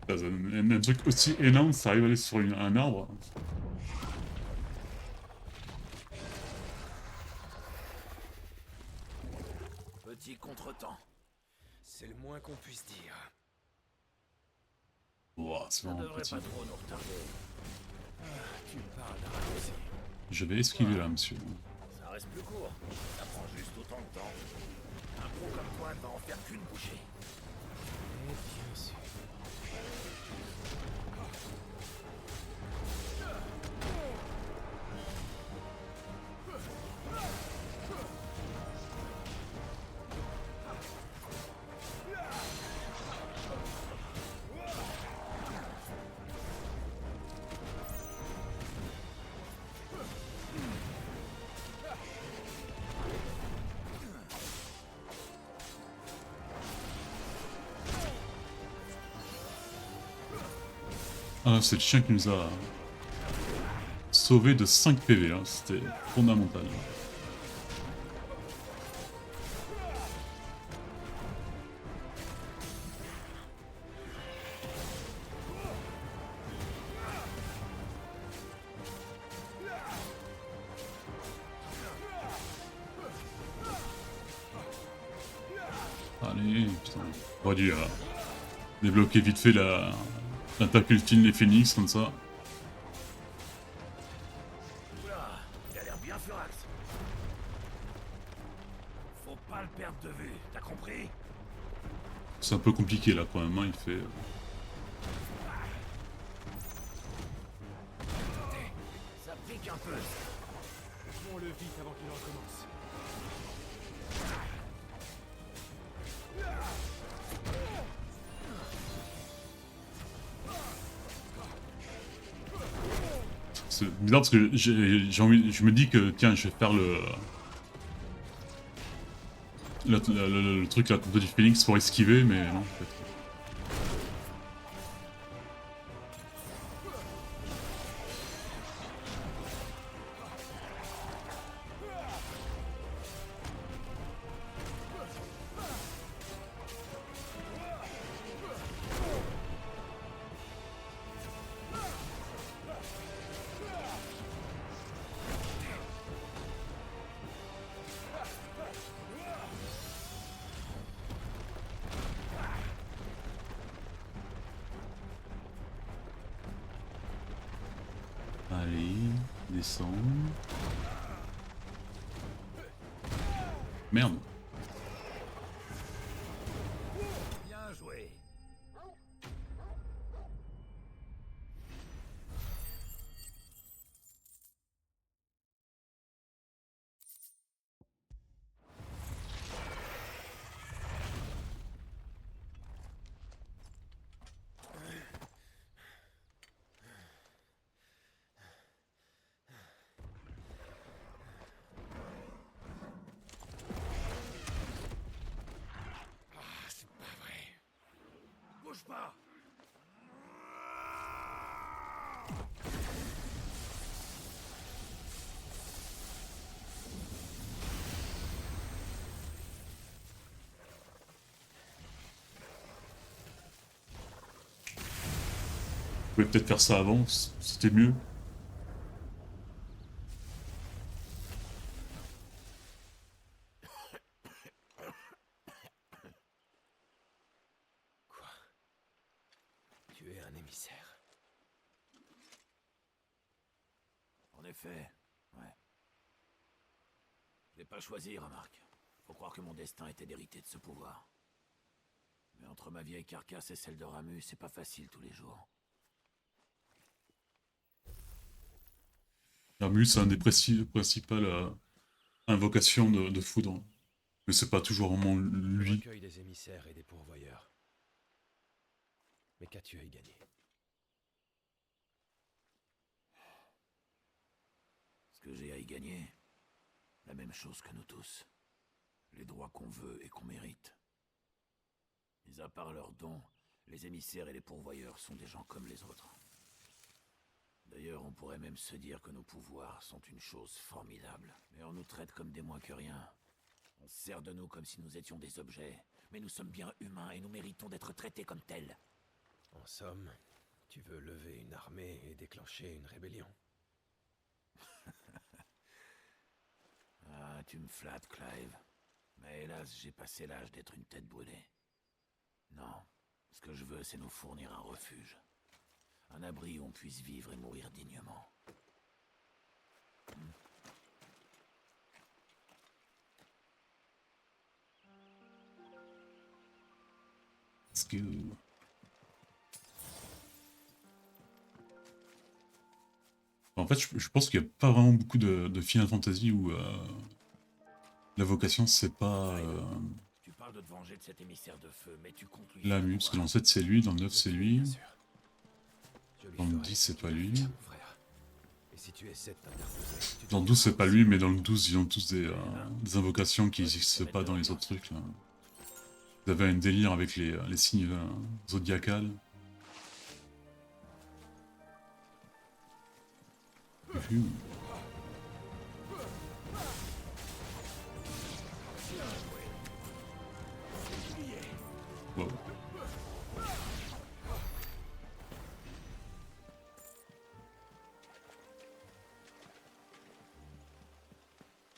Un truc aussi énorme, ça arrive à aller sur un arbre. Petit contretemps. C'est le moins qu'on puisse dire. Ouah, c'est Ça vraiment devrait petit. pas trop nous retarder. Tu parles d'un raccourci. Je vais esquiver là, monsieur. Ça reste plus court. Ça prend juste autant de temps. Un pro comme toi ne va en faire qu'une bouchée. Et bien sûr. Ah, c'est le chien qui nous a sauvé de 5 PV, hein. C'était fondamental. Allez, putain. J'aurais dû débloquer vite fait l'attaque ultime des phénix comme ça. Oula, il a l'air bien furax. Faut pas le perdre de vue, t'as compris? C'est un peu compliqué là quand même, hein, il fait... Ça pique un peu. Tuons-le vite avant qu'il recommence. C'est bizarre parce que j'ai envie, je me dis que tiens, je vais faire le truc là contre du phénix pour esquiver, mais non en fait. Allez, descends. Merde. Bien joué. Bouge pas. Je pouvais peut-être faire ça avant, c'était mieux. Quoi? Tu es un émissaire. En effet, ouais. Je l'ai pas choisi, remarque. Faut croire que mon destin était d'hériter de ce pouvoir. Mais entre ma vieille carcasse et celle de Ramus, c'est pas facile tous les jours. Ramus, c'est un des principales invocations de foudre. Mais c'est pas toujours vraiment lui. Recueil des émissaires et des pourvoyeurs. Mais qu'as-tu à y gagner? Ce que j'ai à y gagner, la même chose que nous tous. Les droits qu'on veut et qu'on mérite. Mis à part leurs dons, les émissaires et les pourvoyeurs sont des gens comme les autres. D'ailleurs, on pourrait même se dire que nos pouvoirs sont une chose formidable. Mais on nous traite comme des moins que rien. On se sert de nous comme si nous étions des objets. Mais nous sommes bien humains et nous méritons d'être traités comme tels. En somme, tu veux lever une armée et déclencher une rébellion. Ah, tu me flattes, Clive. Mais hélas, j'ai passé l'âge d'être une tête brûlée. Non, ce que je veux, c'est nous fournir un refuge. Un abri où on puisse vivre et mourir dignement. Let's go. En fait, je pense qu'il n'y a pas vraiment beaucoup de Final Fantasy où la vocation c'est pas Tu parles de te venger de cet émissaire de feu, mais tu comptes lui Lamu, parce que dans le 7 c'est lui, dans le 9 c'est lui, dans le 10 c'est pas lui, dans le 12 c'est pas lui, mais dans le 12 ils ont tous des invocations qui n'existent pas dans les autres trucs. Là. Vous avez un délire avec les signes zodiacales. Wow.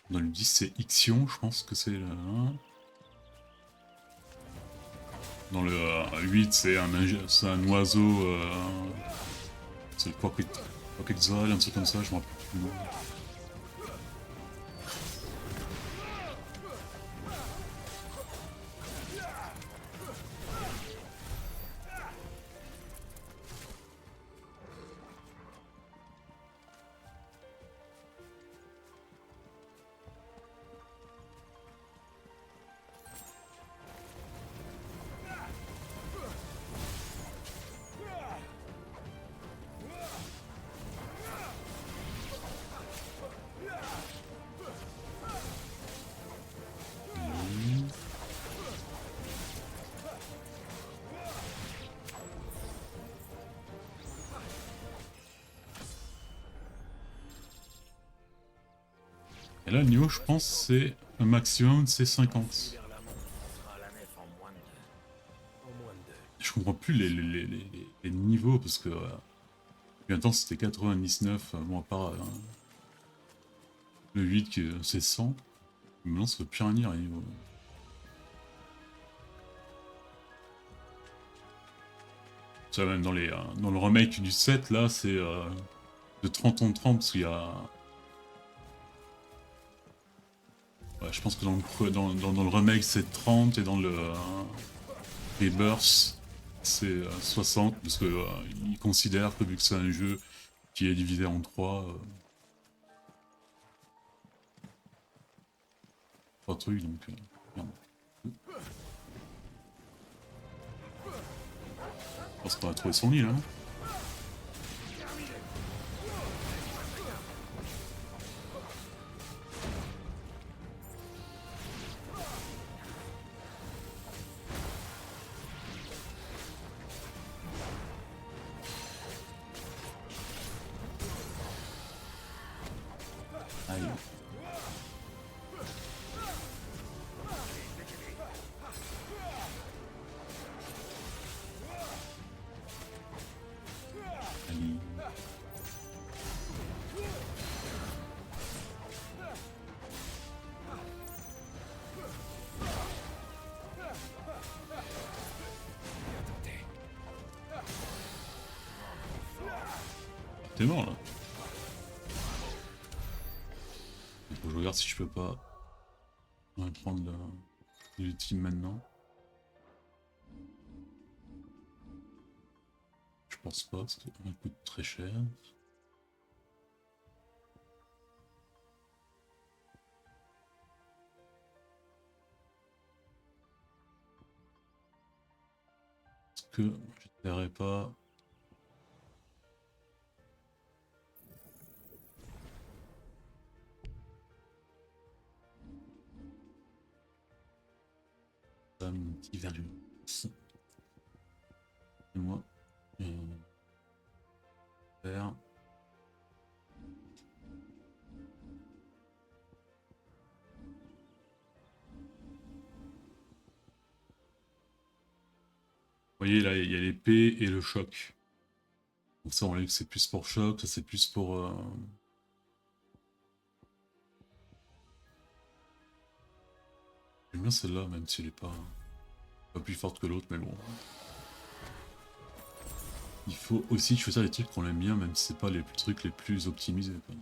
Dans le 10 c'est Ixion, je pense que c'est là. Dans le 8, c'est un oiseau. C'est le Quetzal, un truc comme ça, je me rappelle plus le nom. Et là, le niveau, je pense, c'est un maximum, c'est 50. Je comprends plus les niveaux, parce que... il y a un temps, c'était 99, bon, à part... le 8, c'est 100. Maintenant, ça peut plus rien dire, les niveaux. Ça, même dans le remake du 7, là, c'est de 30 en 30, parce qu'il y a... Ouais, je pense que dans le remake c'est 30 et dans le Rebirth c'est 60 parce que ils considèrent que vu que c'est un jeu qui est divisé en 3 trucs donc merde. Je pense qu'on a trouvé son île hein. T'es mort là. Il faut que je regarde si je peux pas prendre l'ultime maintenant. Je pense pas parce que ça coûte très cher. Est-ce que je ne verrai pas. Value. C'est moi. Faire. Vous voyez là, il y a l'épée et le choc. Donc ça, on voit que c'est plus pour choc, ça c'est plus pour... J'aime bien celle-là, même si elle est pas plus forte que l'autre, mais bon. Il faut aussi choisir les trucs qu'on aime bien, même si c'est pas les trucs les plus optimisés, quoi.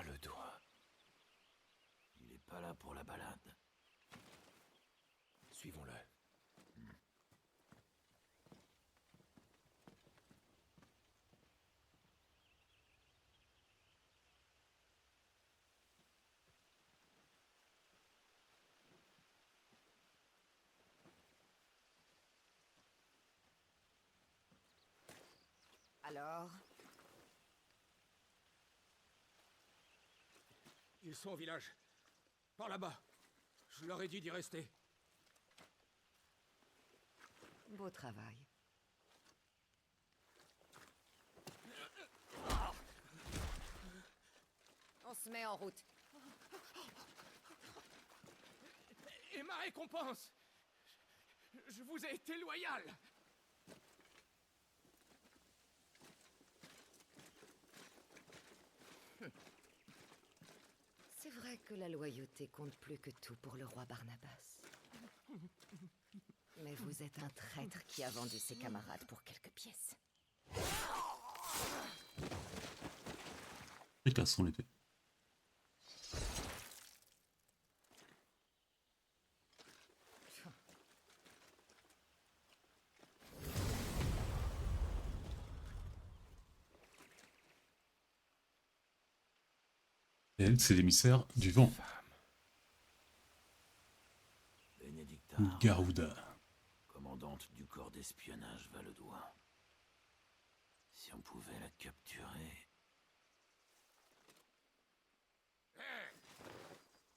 Le doigt. Il est pas là pour la balade. Suivons-le. Alors? Ils sont au village. Par là-bas. Je leur ai dit d'y rester. Beau travail. se met en route. Et ma récompense? Je vous ai été loyal. C'est vrai que la loyauté compte plus que tout pour le roi Barnabas. Mais vous êtes un traître qui a vendu ses camarades pour quelques pièces. Et cassons l'épée. Et elle, c'est l'émissaire du vent. Bénédicta, Garuda. commandante du corps d'espionnage Valedois. Si on pouvait la capturer...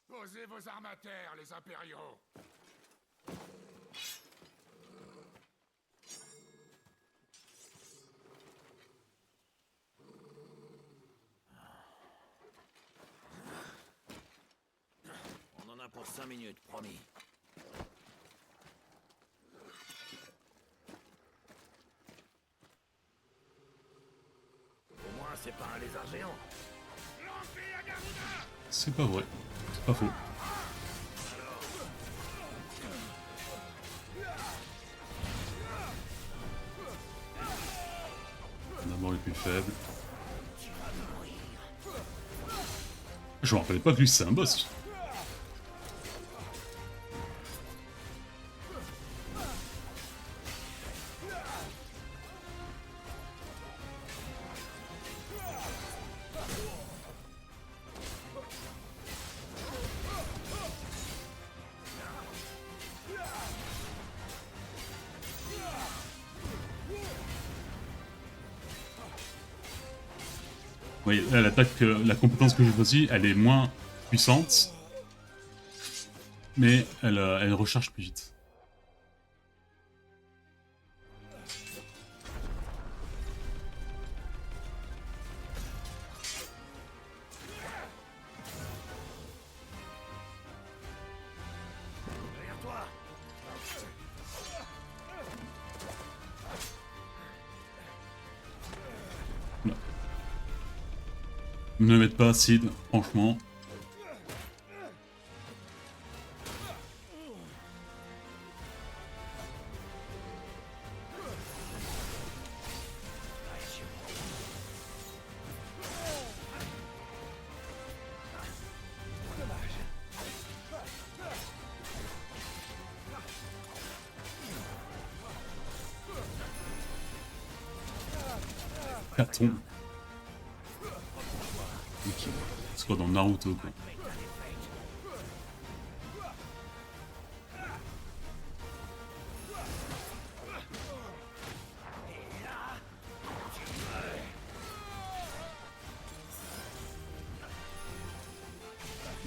Posez vos armes à terre, les impériaux. On en a pour 5 minutes, promis. Au moins, c'est pas un lézard géant. C'est pas vrai. C'est pas faux. D'abord les plus faibles. Je me rappelais pas que lui c'est un boss. Oui, là, l'attaque, la compétence que j'ai choisie, elle est moins puissante, mais elle recharge plus vite. Derrière toi. Non. Ne m'aide pas, Sid, franchement. Carton. C'est quoi dans Naruto quoi.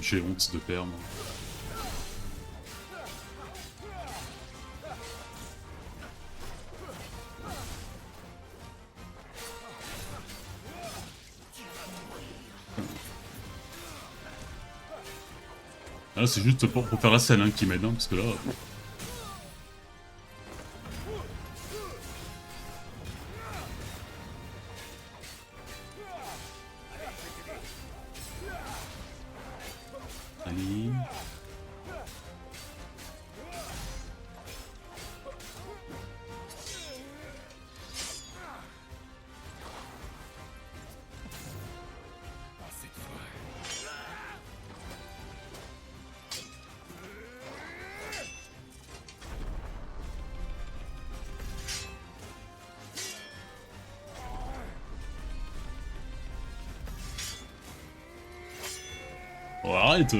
J'ai honte de perdre. Là c'est juste pour faire la scène hein, qui m'aide, hein, parce que là... Allez... Oh, arrête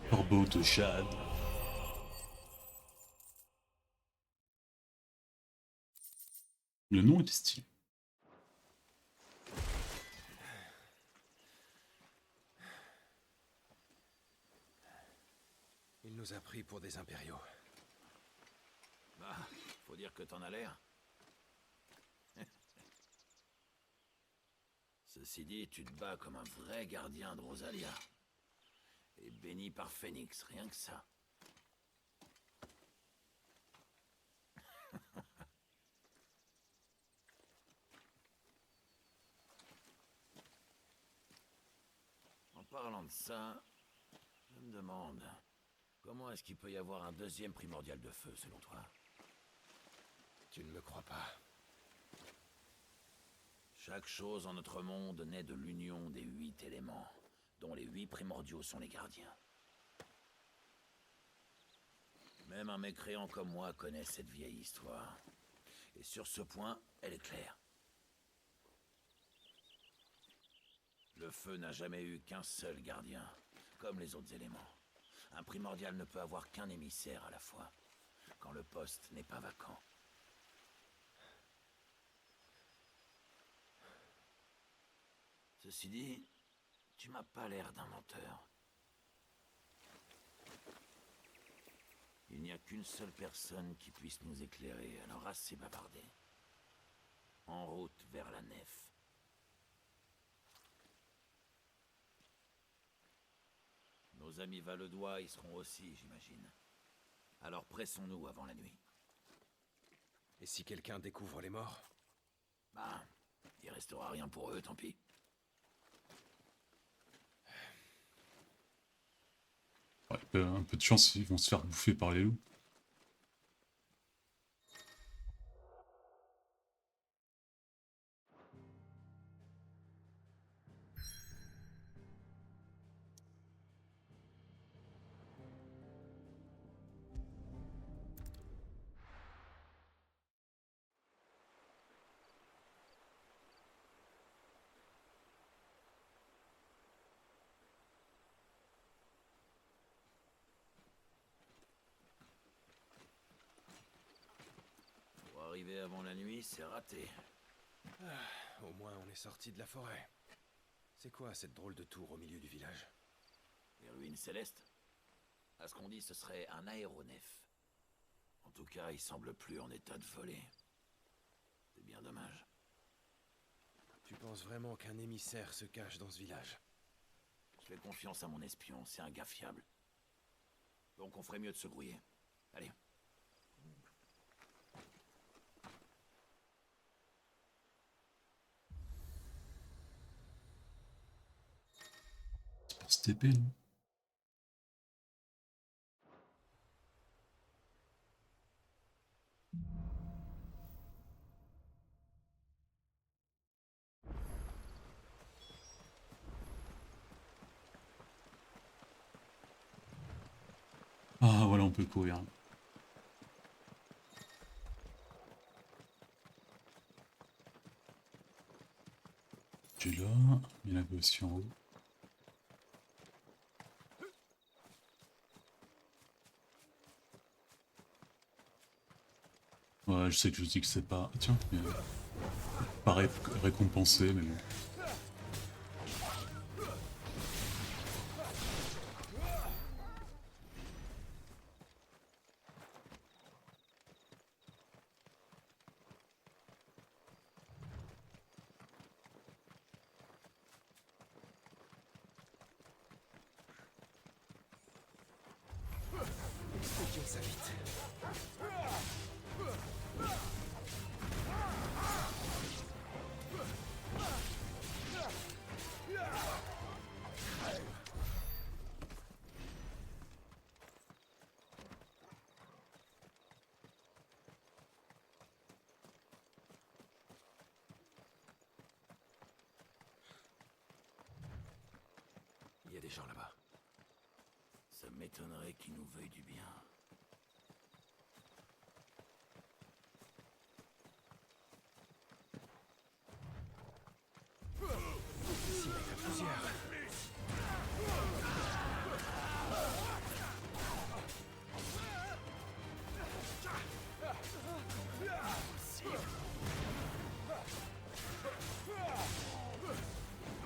Corbeau de Shad. Le nom était stylé. Ils nous a pris pour des impériaux. Bah, faut dire que t'en as l'air. Ceci dit, tu te bats comme un vrai gardien de Rosalia. Et béni par Phénix, rien que ça. En parlant de ça, je me demande, comment est-ce qu'il peut y avoir un deuxième primordial de feu, selon toi? Tu ne me crois pas? Chaque chose en notre monde naît de l'union des 8 éléments, dont les 8 primordiaux sont les gardiens. Même un mécréant comme moi connaît cette vieille histoire. Et sur ce point, elle est claire. Le feu n'a jamais eu qu'un seul gardien, comme les autres éléments. Un primordial ne peut avoir qu'un émissaire à la fois, quand le poste n'est pas vacant. Ceci dit, tu m'as pas l'air d'un menteur. Il n'y a qu'une seule personne qui puisse nous éclairer, alors assez bavardé. En route vers la nef. Nos amis Valedois y seront aussi, j'imagine. Alors pressons-nous avant la nuit. Et si quelqu'un découvre les morts? Bah, il restera rien pour eux, tant pis. Ouais, un peu de chance, ils vont se faire bouffer par les loups. Pour arriver avant la nuit, c'est raté. Au moins, on est sorti de la forêt. C'est quoi cette drôle de tour au milieu du village? Les ruines célestes? À ce qu'on dit, ce serait un aéronef. En tout cas, il semble plus en état de voler. C'est bien dommage. Tu penses vraiment qu'un émissaire se cache dans ce village? Je fais confiance à mon espion, c'est un gars fiable. Donc on ferait mieux de se grouiller. Allez. C'est pour se TP, non? Ah voilà, on peut courir. Tu là, il y en avait aussi en haut. Ouais, je sais que je dis que c'est pas... Tiens, mais... pas récompensé, mais bon. Expliquons ça vite. Il y a des gens là-bas. Ça m'étonnerait qu'ils nous veuillent du bien. Ici, il y en a plusieurs.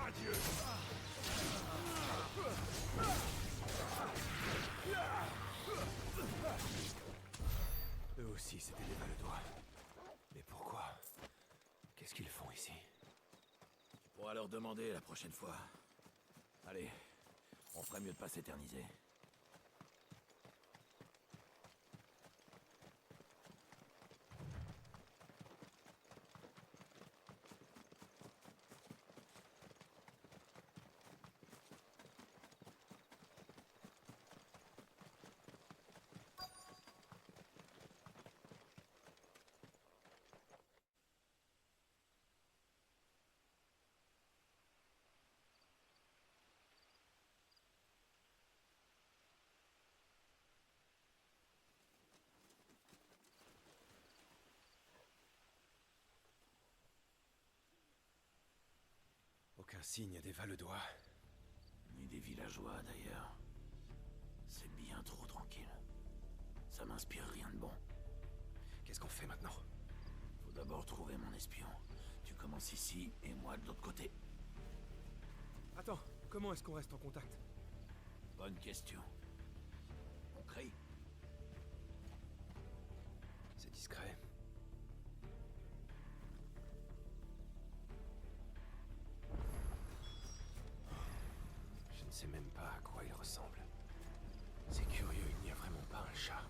Adieu. si c'était des Valedois. Mais pourquoi? Qu'est-ce qu'ils font ici? Tu pourras leur demander la prochaine fois. Allez, on ferait mieux de pas s'éterniser. Aucun signe des Valedois. Ni des villageois d'ailleurs. C'est bien trop tranquille. Ça m'inspire rien de bon. Qu'est-ce qu'on fait maintenant? Faut d'abord trouver mon espion. Tu commences ici et moi de l'autre côté. Attends, comment est-ce qu'on reste en contact? Bonne question. On crie. C'est discret. Je ne sais même pas à quoi il ressemble. C'est curieux, il n'y a vraiment pas un chat.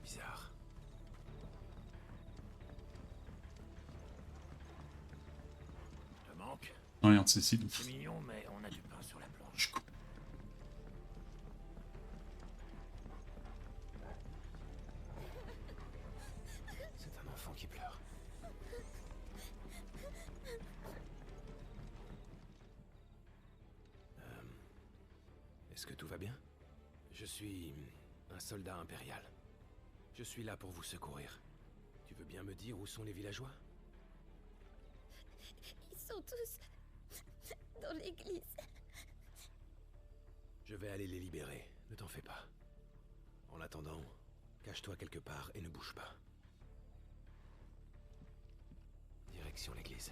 Bizarre. Je te manque? Non, regarde, Cécile. C'est mignon, mais on a du pain sur la planche. C'est un enfant qui pleure. Est-ce que tout va bien? Je suis un soldat impérial. Je suis là pour vous secourir. Tu veux bien me dire où sont les villageois? Ils sont tous dans l'église. Je vais aller les libérer, ne t'en fais pas. En attendant, cache-toi quelque part et ne bouge pas. Direction l'église.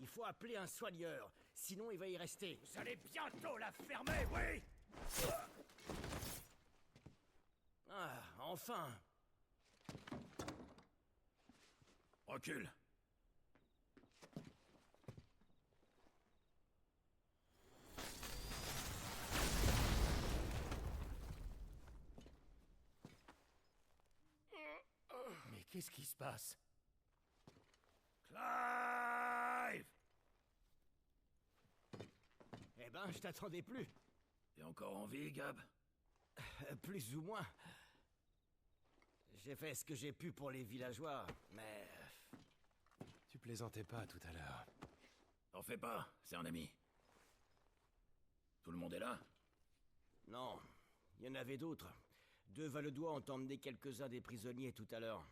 Il faut appeler un soigneur, sinon il va y rester. Vous allez bientôt la fermer, oui! Ah, enfin! Recule. Mais qu'est-ce qui se passe? Clive! Eh ben, je t'attendais plus. T'es encore en vie, Gab? Plus ou moins. J'ai fait ce que j'ai pu pour les villageois, mais... Tu plaisantais pas tout à l'heure. T'en fais pas, c'est un ami. Tout le monde est là? Non, il y en avait d'autres. 2 Valedois ont emmené quelques-uns des prisonniers tout à l'heure.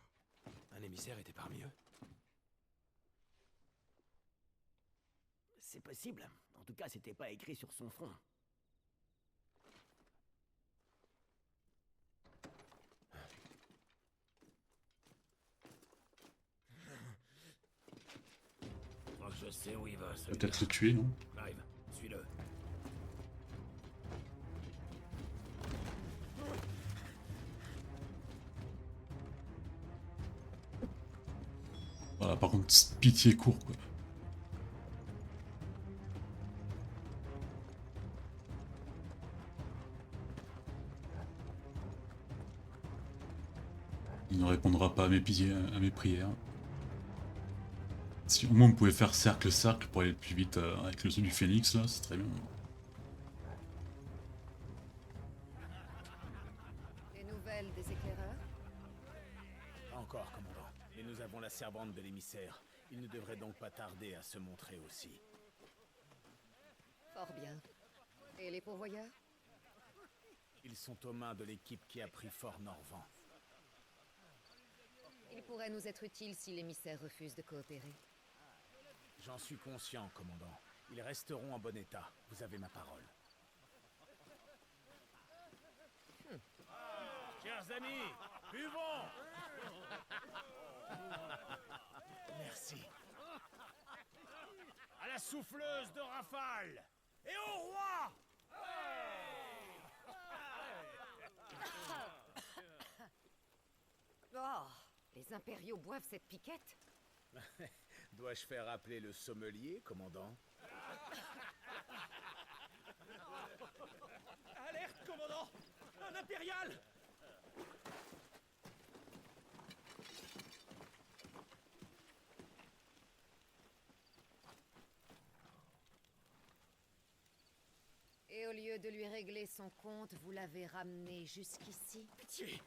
Un émissaire était parmi eux? C'est possible. En tout cas, c'était pas écrit sur son front. Je crois que je sais où il va, Peut-être le tuer, non? Clive, suis-le. Voilà, par contre, pitié court, quoi. Il ne répondra pas à mes prières. Si au moins on pouvait faire cercle pour aller plus vite avec le saut du phénix, là, c'est très bien. Des nouvelles des éclaireurs? encore, commandant. Et nous avons la servante de l'émissaire. Il ne devrait donc pas tarder à se montrer aussi. Fort bien. Et les pourvoyeurs? Ils sont aux mains de l'équipe qui a pris Fort Norvent. Ils pourraient nous être utiles si l'émissaire refuse de coopérer. J'en suis conscient, commandant. Ils resteront en bon état. Vous avez ma parole. Chers amis, buvons! Merci. À la souffleuse de rafale! Et au roi! Oh, les impériaux boivent cette piquette? Dois-je faire appeler le sommelier, commandant? Alerte, commandant! Un impérial! Et au lieu de lui régler son compte, vous l'avez ramené jusqu'ici? Pitié!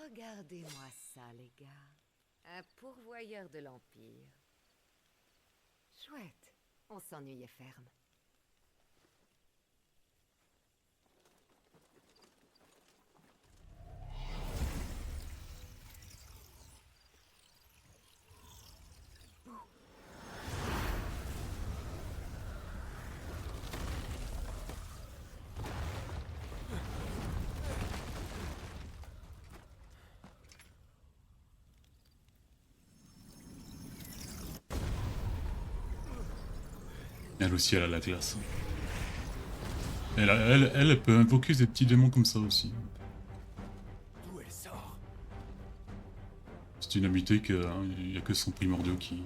Regardez-moi ça, les gars. Un pourvoyeur de l'Empire. Chouette, on s'ennuyait ferme. Elle aussi, elle a la classe. Elle peut invoquer des petits démons comme ça aussi. D'où elle sort? C'est une habilité qu'il n'y a que son primordiaux qui...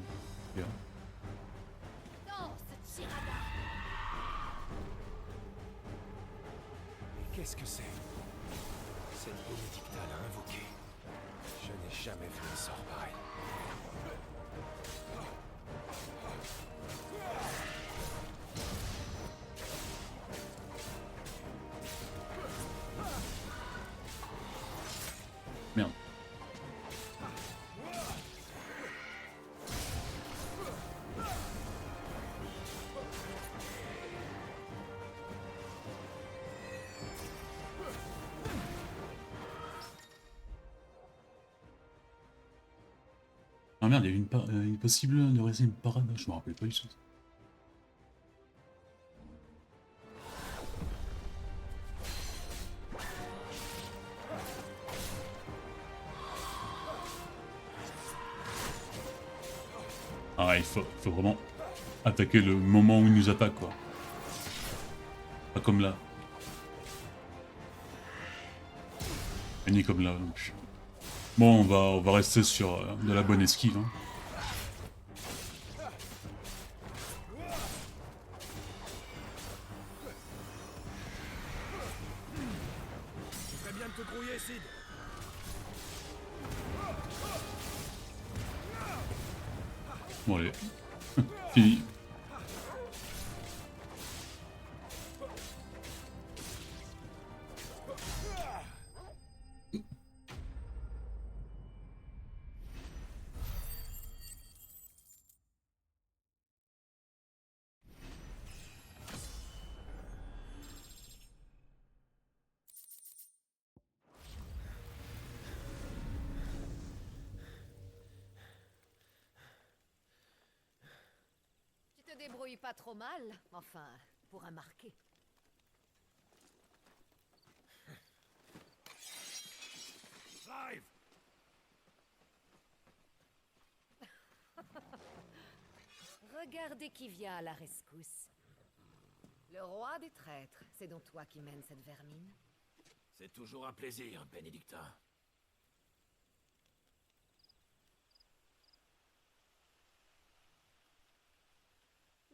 Non, ce tirada! Mais qu'est-ce que c'est? Cette bénédictale à invoquer. Je n'ai jamais vu un sort pareil. Merde. Ah merde, il y a une possible de réaliser une parade, je me rappelle pas du tout. Ah, il faut vraiment attaquer le moment où il nous attaque, quoi. Pas comme là. Et ni comme là non plus. Bon, on va rester sur de la bonne esquive. Hein. Ce serait bien de te grouiller, Sid. Bon, allez. Fini. Tu te débrouilles pas trop mal, enfin, pour un marqué. Clive! Regardez qui vient à la rescousse. Le roi des traîtres, c'est donc toi qui mènes cette vermine? C'est toujours un plaisir, Bénédictin.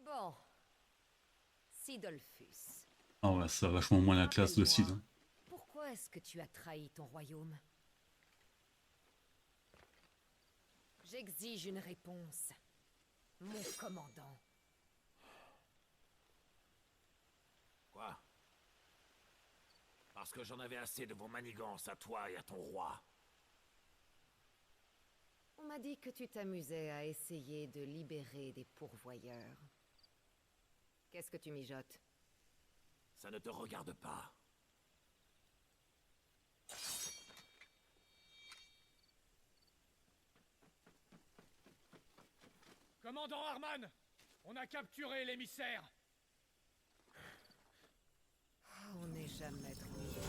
Bon. Sidolphus. Ah ouais, ça a vachement moins la classe de Sid. Hein. Pourquoi est-ce que tu as trahi ton royaume? J'exige une réponse. Mon commandant. parce que j'en avais assez de vos manigances à toi et à ton roi. On m'a dit que tu t'amusais à essayer de libérer des pourvoyeurs. Qu'est-ce que tu mijotes? Ça ne te regarde pas. Commandant Harman, on a capturé l'émissaire. On n'est jamais trop loin.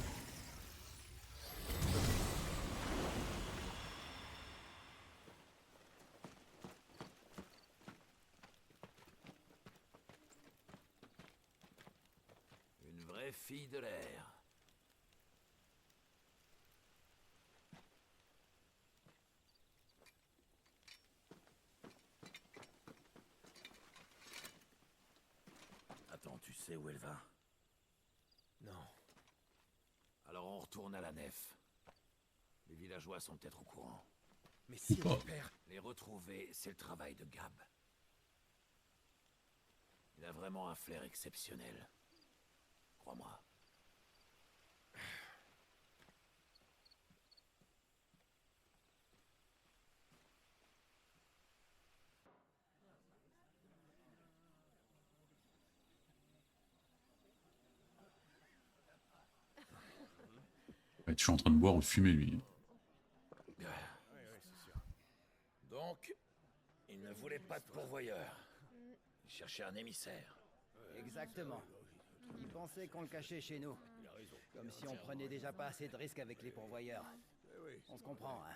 Une vraie fille de l'air. Attends, tu sais où elle va? Non. Alors on retourne à la nef. Les villageois sont peut-être au courant. Mais si on perd... Les retrouver, c'est le travail de Gab. Il a vraiment un flair exceptionnel. Crois-moi. Ouais, tu es en train de boire ou de fumer, lui. Donc, il ne voulait pas de pourvoyeur. Il cherchait un émissaire. Exactement. Ils pensaient qu'on le cachait chez nous. Comme si on prenait déjà pas assez de risques avec les pourvoyeurs. On se comprend, hein.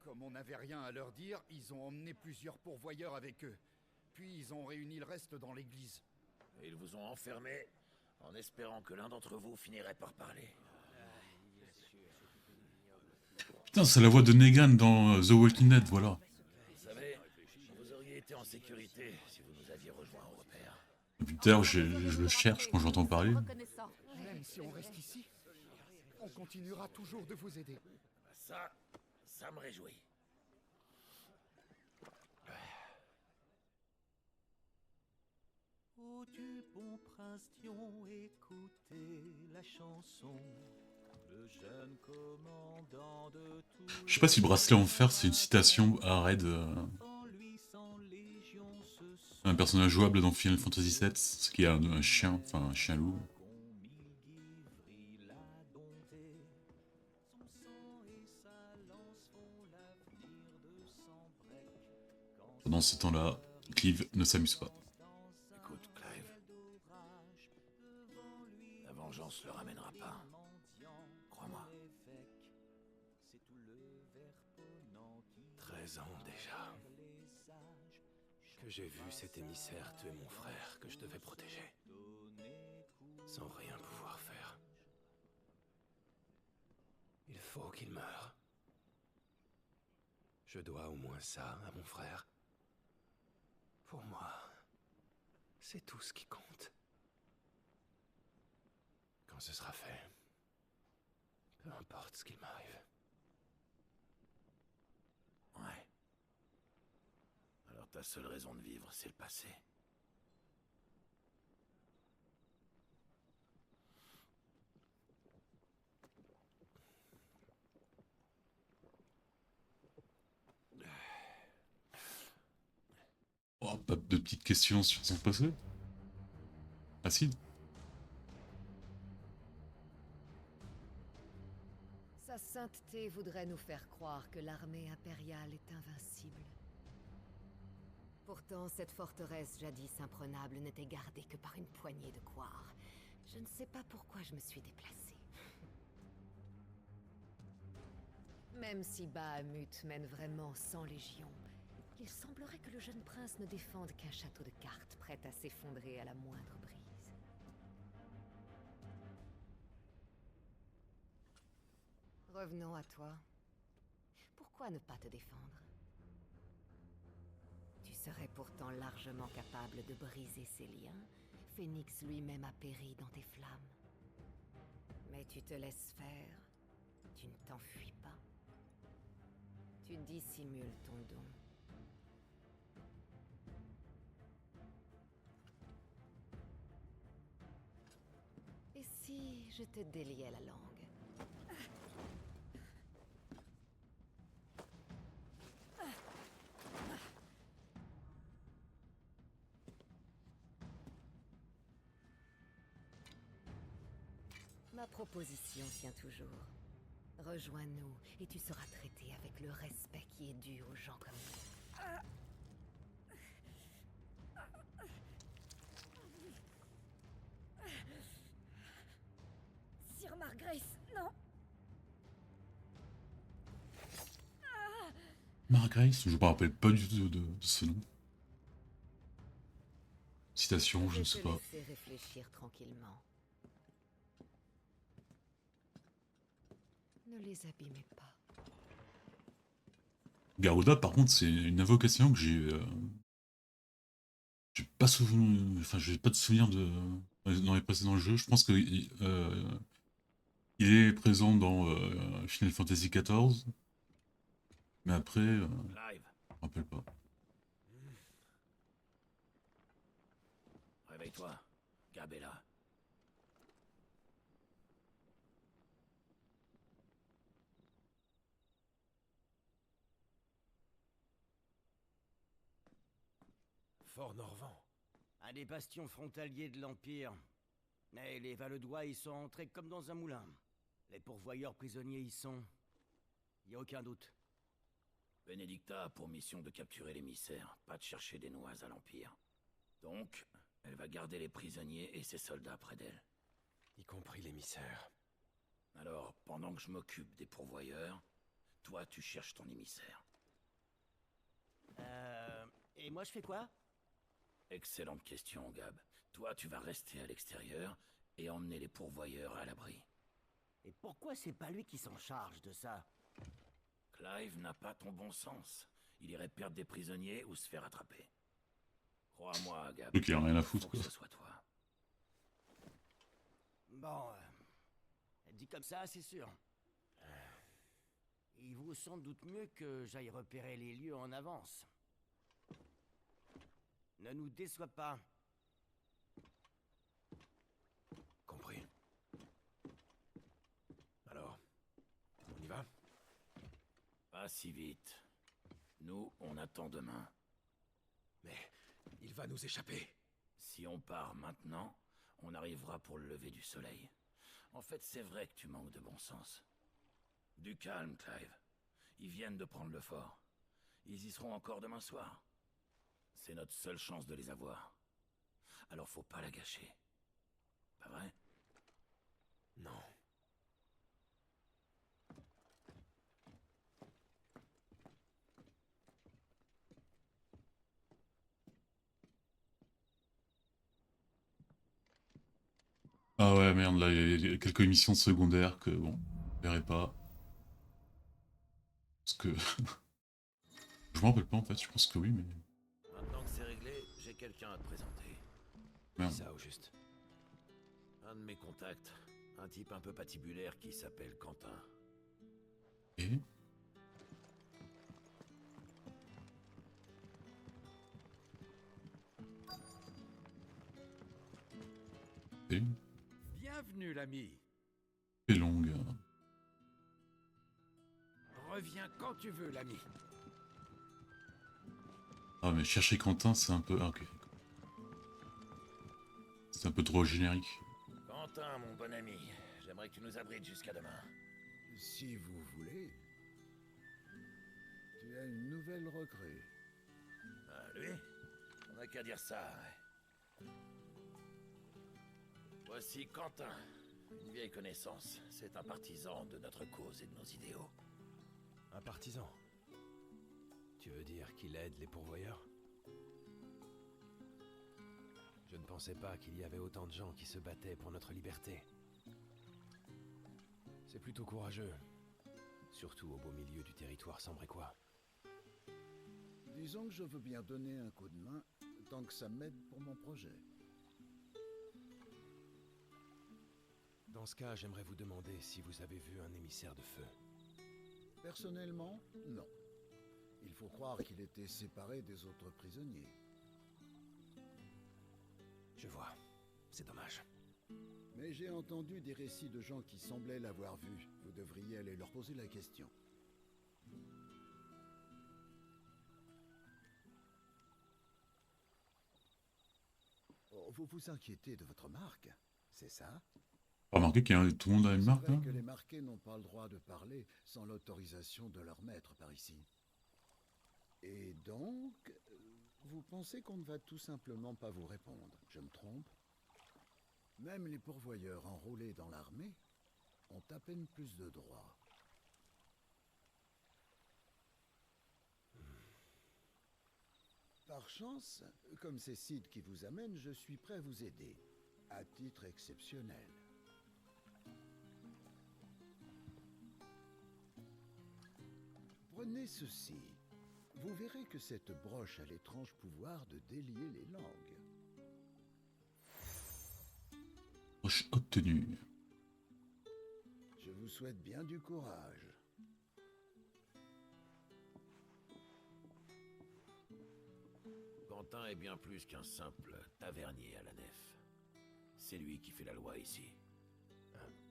Comme on n'avait rien à leur dire, ils ont emmené plusieurs pourvoyeurs avec eux. Puis ils ont réuni le reste dans l'église. Et ils vous ont enfermé en espérant que l'un d'entre vous finirait par parler. Putain, c'est la voix de Negan dans The Walking Dead, voilà. Vous savez, vous auriez été en sécurité si vous nous aviez rejoints au repère. Depuis tout à l'heure, je le cherche quand j'entends parler. Même si on reste ici, on continuera toujours de vous aider. Ça me réjouit. Ô du bon prince Dion, écoutez la chanson. Le jeune commandant de tout. Je sais pas si Bracelet en fer, c'est une citation à Red. Un personnage jouable dans Final Fantasy VII, ce qui a un chien, enfin un chien loup. Pendant ce temps-là, Clive ne s'amuse pas. Écoute, Clive. La vengeance le ramènera pas. Crois-moi. 13 ans déjà. Que j'ai vu cet émissaire tuer mon frère que je devais protéger. Sans rien pouvoir faire. Il faut qu'il meure. Je dois au moins ça à mon frère. Pour moi, c'est tout ce qui compte. Quand ce sera fait, peu importe ce qu'il m'arrive. Ouais. Alors ta seule raison de vivre, c'est le passé. Oh, pas de petites questions sur son passé? Acide? Sa sainteté voudrait nous faire croire que l'armée impériale est invincible. Pourtant, cette forteresse jadis imprenable n'était gardée que par une poignée de couards. Je ne sais pas pourquoi je me suis déplacée. Même si Bahamut mène vraiment 100 légions, il semblerait que le jeune prince ne défende qu'un château de cartes prêt à s'effondrer à la moindre brise. Revenons à toi. Pourquoi ne pas te défendre? Tu serais pourtant largement capable de briser ces liens. Phénix lui-même a péri dans tes flammes. Mais tu te laisses faire. Tu ne t'enfuis pas. Tu dissimules ton don. Et si je te déliais la langue. Ma proposition tient toujours. Rejoins-nous et tu seras traité avec le respect qui est dû aux gens comme nous. Sir Margrace, non. Margrace, je me rappelle pas du tout de ce nom. Citation, je ne sais pas. Je vais te laisser réfléchir tranquillement. Ne les abîmez pas. Garuda, par contre, c'est une invocation que j'ai pas souvenir, enfin, j'ai pas de souvenir dans les précédents jeux. Je pense que il est présent dans Final Fantasy XIV, mais après, je me rappelle pas. Réveille-toi, Gab est là. Fort Norvent. Un des bastions frontaliers de l'Empire. Mais les Valedois y sont entrés comme dans un moulin. Les pourvoyeurs prisonniers y sont. Y a aucun doute. Benedicta a pour mission de capturer l'émissaire, pas de chercher des noises à l'Empire. Donc, elle va garder les prisonniers et ses soldats près d'elle. Y compris l'émissaire. Alors, pendant que je m'occupe des pourvoyeurs, toi tu cherches ton émissaire. Et moi je fais quoi? Excellente question, Gab. Toi, tu vas rester à l'extérieur et emmener les pourvoyeurs à l'abri. Et pourquoi c'est pas lui qui s'en charge de ça? Clive n'a pas ton bon sens. Il irait perdre des prisonniers ou se faire attraper. Crois-moi, Gab. Donc il a rien à foutre, Faut que quoi. ce soit toi. Bon, dit comme ça, c'est sûr. Il vaut sans doute mieux que j'aille repérer les lieux en avance. Ne nous déçois pas. Compris. Alors, on y va? Pas si vite. Nous, on attend demain. Mais il va nous échapper. Si on part maintenant, on arrivera pour le lever du soleil. En fait, c'est vrai que tu manques de bon sens. Du calme, Clive. Ils viennent de prendre le fort. Ils y seront encore demain soir. C'est notre seule chance de les avoir. Alors faut pas la gâcher. Pas vrai? Non. Ah ouais, merde, là, il y a quelques missions secondaires que, bon, je verrai pas. Parce que... je m'en rappelle pas, en fait, je pense que oui, mais... Maintenant que c'est réglé, j'ai quelqu'un à te présenter. Merde. Ça au juste. Un de mes contacts, un type un peu patibulaire qui s'appelle Quentin. Et... Bienvenue, l'ami. C'est longue. Reviens quand tu veux, l'ami. Ah, mais chercher Quentin, c'est un peu... Ah, ok. C'est un peu trop générique. Quentin, mon bon ami, j'aimerais que tu nous abrites jusqu'à demain. Si vous voulez. Tu as une nouvelle recrue. Ah, lui? On n'a qu'à dire ça, ouais. Voici Quentin, une vieille connaissance. C'est un partisan de notre cause et de nos idéaux. Un partisan? Tu veux dire qu'il aide les pourvoyeurs? Je ne pensais pas qu'il y avait autant de gens qui se battaient pour notre liberté. C'est plutôt courageux. Surtout au beau milieu du territoire sambrécois. Disons que je veux bien donner un coup de main, tant que ça m'aide pour mon projet. Dans ce cas, j'aimerais vous demander si vous avez vu un émissaire de feu. Personnellement, non. Il faut croire qu'il était séparé des autres prisonniers. Je vois. C'est dommage. Mais Mais j'ai entendu des récits de gens qui semblaient l'avoir vu. Vous devriez aller leur poser la question. Oh, vous vous inquiétez de votre marque, c'est ça? Remarquez qu'il y a tout le monde a une marque, C'est là. vrai que les marqués n'ont pas le droit de parler sans l'autorisation de leur maître par ici. Et donc, vous pensez qu'on ne va tout simplement pas vous répondre, je me trompe? Même les pourvoyeurs enrôlés dans l'armée ont à peine plus de droits. Par chance, comme c'est Sid qui vous amène, je suis prêt à vous aider, à titre exceptionnel. Prenez ceci. Vous verrez que cette broche a l'étrange pouvoir de délier les langues. Broche obtenue. Je vous souhaite bien du courage. Quentin est bien plus qu'un simple tavernier à la nef. C'est lui qui fait la loi ici.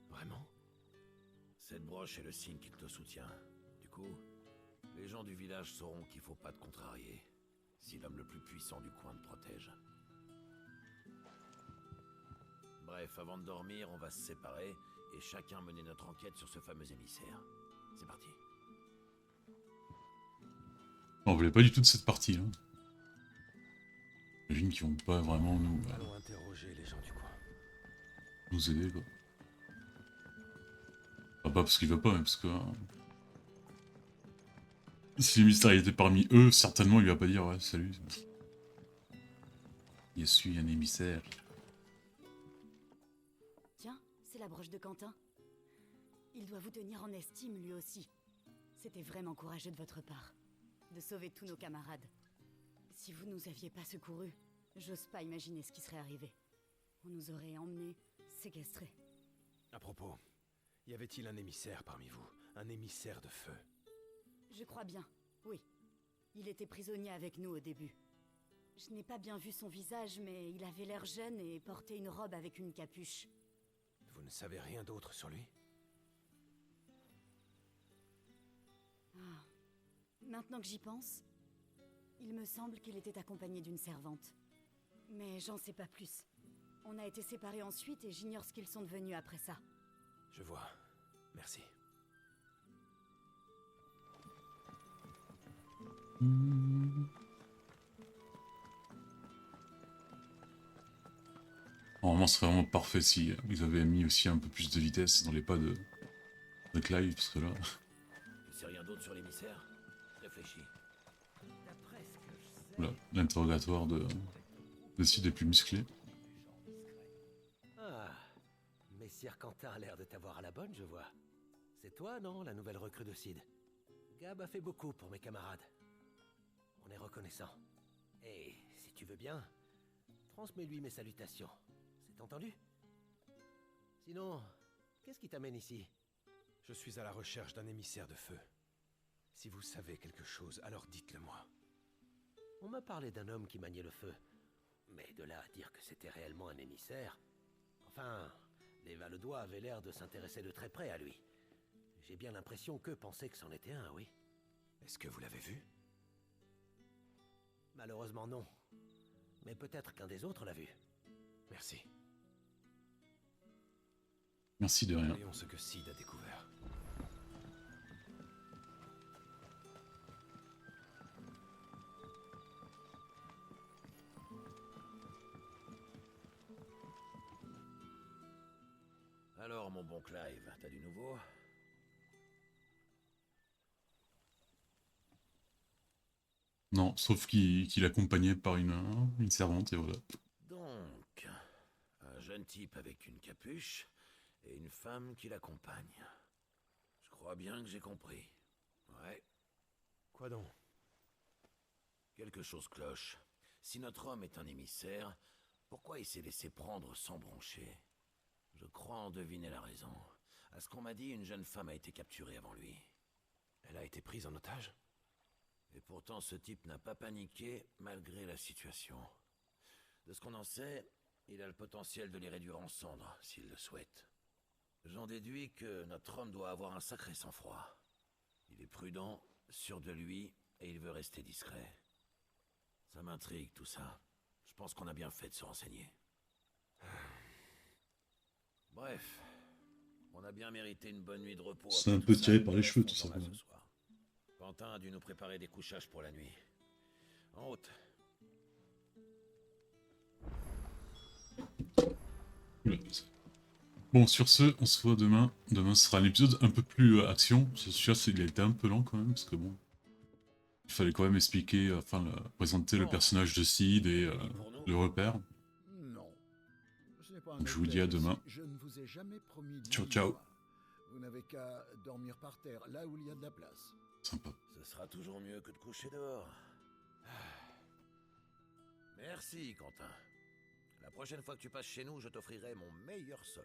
Vraiment? Cette broche est le signe qu'il te soutient. Du coup, les gens du village sauront qu'il faut pas te contrarier, si l'homme le plus puissant du coin te protège. Bref, avant de dormir, on va se séparer et chacun mener notre enquête sur ce fameux émissaire. C'est parti. On voulait pas du tout de cette partie, là. J'imagine qu'ils vont pas vraiment nous... Allons interroger les gens du coin. nous aider, quoi. Enfin, pas parce qu'il veut pas, mais parce que... si l'émissaire était parmi eux, certainement il va pas dire « Ouais, salut. Je suis un émissaire. » Tiens, c'est la broche de Quentin. Il doit vous tenir en estime, lui aussi. C'était vraiment courageux de votre part, de sauver tous nos camarades. Si vous nous aviez pas secourus, j'ose pas imaginer ce qui serait arrivé. On nous aurait emmenés, séquestrés. À propos, y avait-il un émissaire parmi vous? Un émissaire de feu? Je crois bien, oui. Il était prisonnier avec nous au début. Je n'ai pas bien vu son visage, mais il avait l'air jeune et portait une robe avec une capuche. Vous ne savez rien d'autre sur lui? Ah. Maintenant que j'y pense, il me semble qu'il était accompagné d'une servante. Mais j'en sais pas plus. On a été séparés ensuite et j'ignore ce qu'ils sont devenus après ça. Je vois. Merci. Normalement, ce serait vraiment parfait si ils avaient mis aussi un peu plus de vitesse dans les pas de Clive, parce que là... Tu sais rien d'autre sur l'émissaire? Réfléchis. Voilà, l'interrogatoire de Sid est plus musclé. Ah, Messire Quentin a l'air de t'avoir à la bonne, je vois. C'est toi, non, la nouvelle recrue de Sid? Gab a fait beaucoup pour mes camarades. On est reconnaissant. Et si tu veux bien, transmets-lui mes salutations. C'est entendu? Sinon, qu'est-ce qui t'amène ici? Je suis à la recherche d'un émissaire de feu. Si vous savez quelque chose, alors dites-le moi. On m'a parlé d'un homme qui maniait le feu. Mais de là à dire que c'était réellement un émissaire... Enfin, les Valedois avaient l'air de s'intéresser de très près à lui. J'ai bien l'impression qu'eux pensaient que c'en était un, oui. Est-ce que vous l'avez vu? Malheureusement non. Mais peut-être qu'un des autres l'a vu. Merci. Merci de rien. Voyons ce que Sid a découvert. Alors, mon bon Clive, t'as du nouveau? Non, sauf qu'il est accompagné par une servante, et voilà. Donc, un jeune type avec une capuche et une femme qui l'accompagne. Je crois bien que j'ai compris. Ouais. Quoi donc? Quelque chose cloche. Si notre homme est un émissaire, pourquoi il s'est laissé prendre sans broncher? Je crois en deviner la raison. À ce qu'on m'a dit, une jeune femme a été capturée avant lui. Elle a été prise en otage? Et pourtant, ce type n'a pas paniqué malgré la situation. De ce qu'on en sait, Il a le potentiel de les réduire en cendres, s'il le souhaite. J'en déduis que notre homme doit avoir un sacré sang-froid. Il est prudent, sûr de lui, et il veut rester discret. Ça m'intrigue, tout ça. Je pense qu'on a bien fait de se renseigner. Bref, on a bien mérité une bonne nuit de repos. C'est un peu tiré par les cheveux, tout ça. Ce soir. Quentin a dû nous préparer des couchages pour la nuit. En route. Bon, sur ce, on se voit demain. Demain sera un épisode un peu plus action. Celui-là, il a été un peu lent quand même, parce que bon... Il fallait quand même expliquer, présenter le personnage de Sid et le repère. Non. Donc je vous dis à demain. Je ne vous ai jamais promis Ciao, ciao. Vous n'avez qu'à dormir par terre, là où il y a de la place. Sympa. Ce sera toujours mieux que de coucher dehors. Merci, Quentin. La prochaine fois que tu passes chez nous, je t'offrirai mon meilleur sol.